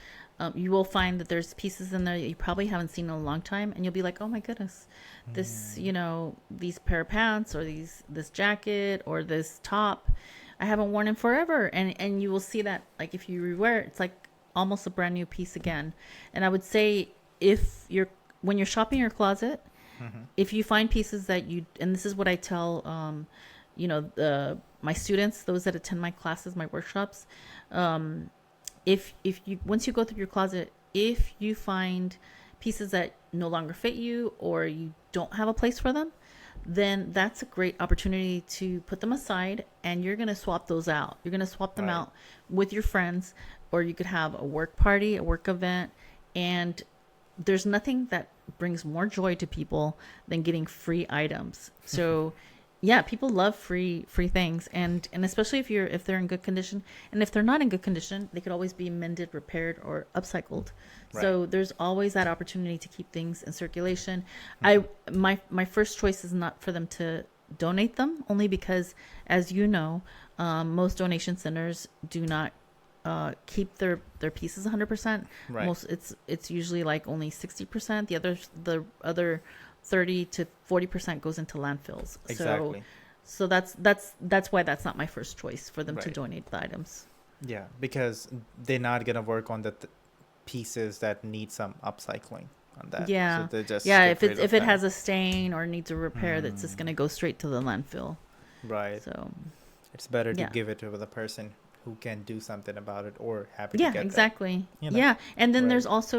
B: You will find that there's pieces in there that you probably haven't seen in a long time, and you'll be like, oh my goodness, this, these pair of pants or this jacket or this top, I haven't worn in forever. And you will see that, like, if you rewear it, it's like almost a brand new piece again. And I would say when you're shopping your closet, if you find pieces that and this is what I tell, my students, those that attend my classes, my workshops, if you once you go through your closet, if you find pieces that no longer fit you or you don't have a place for them, then that's a great opportunity to put them aside, and you're going to swap those out. You're going to swap them out with your friends, or you could have a work party, a work event, and there's nothing that brings more joy to people than getting free items. So yeah, people love free things, and especially if they're in good condition, and if they're not in good condition, they could always be mended, repaired, or upcycled. So there's always that opportunity to keep things in circulation. My first choice is not for them to donate them, only because, as you know, most donation centers do not keep their pieces 100%. Most it's usually like only 60%. The other 30 to 40% goes into landfills.
A: Exactly.
B: So that's why that's not my first choice for them to donate the items.
A: Yeah, because they're not gonna work on the pieces that need some upcycling on that.
B: Yeah,
A: so they just
B: if it has a stain or needs a repair, that's just gonna go straight to the landfill.
A: Right.
B: So
A: it's better to give it to the person who can do something about it or happy to
B: Yeah,
A: get
B: exactly.
A: that.
B: Yeah. And then
A: Right.
B: there's also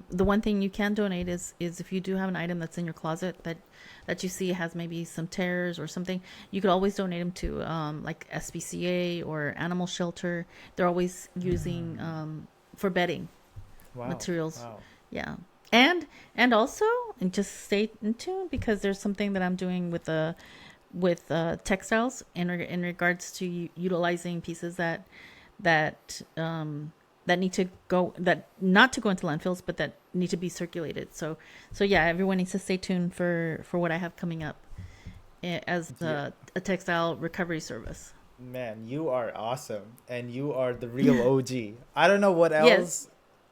B: the one thing you can donate is if you do have an item that's in your closet that you see has maybe some tears or something, you could always donate them to like SPCA or animal shelter. They're always using for bedding
A: Wow.
B: materials.
A: Wow.
B: Yeah. And also, and just stay in tune because there's something that I'm doing with textiles in regards to utilizing pieces that need to go, that not to go into landfills, but that need to be circulated. So yeah, everyone needs to stay tuned for what I have coming up as
A: Yeah.
B: a textile recovery service.
A: Man, you are awesome, and you are the real OG. I don't know what
B: Yes.
A: else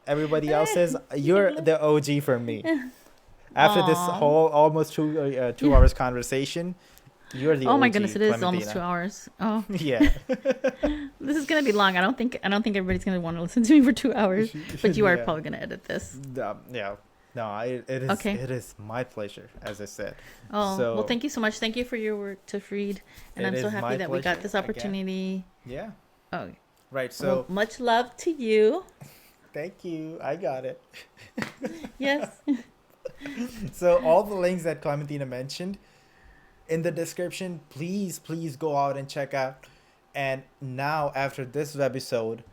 A: everybody else says. You're the OG for me. After this
B: Aw.
A: whole almost 2 hours conversation, you're the
B: Oh my goodness,
A: OG,
B: it is almost
A: Clementina.
B: 2 hours. Oh,
A: Yeah.
B: this is gonna be long. I don't think everybody's gonna want to listen to me for 2 hours. But you are
A: Yeah.
B: probably gonna edit this.
A: Yeah. No, it is
B: Okay.
A: it is my pleasure, as I said.
B: Oh, well,
A: So
B: thank you so much. Thank you for your work to Freed. And
A: it
B: I'm so
A: is
B: happy
A: my
B: that we got
A: pleasure
B: this
A: again.
B: opportunity.
A: Yeah.
B: Oh,
A: Right.
B: well,
A: So
B: much love to you.
A: thank you. I got it.
B: Yes.
A: So all the links that Clementina mentioned in the description, please go out and check out. And now after this episode,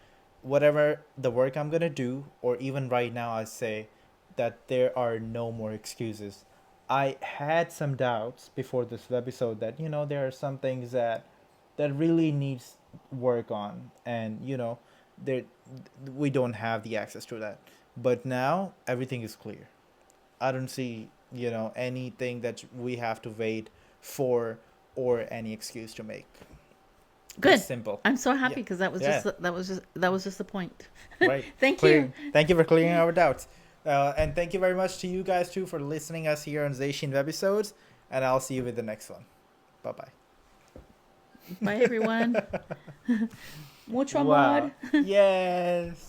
A: whatever the work I'm gonna do, or even right now, I say that there are no more excuses. I had some doubts before this episode that there are some things that really needs work on, and there we don't have the access to that. But now everything is clear. I don't see anything that we have to wait for or any excuse to make.
B: Good.
A: It's simple.
B: I'm so
A: Yeah.
B: happy because that was
A: Yeah.
B: just the point.
A: Right.
B: Thank you.
A: Thank you for clearing our doubts. And thank you very much to you guys too for listening us here on Zayshin episodes. And I'll see you with the next one. Bye bye.
B: Bye, everyone. Mucho
A: Wow.
B: amor.
A: Yes.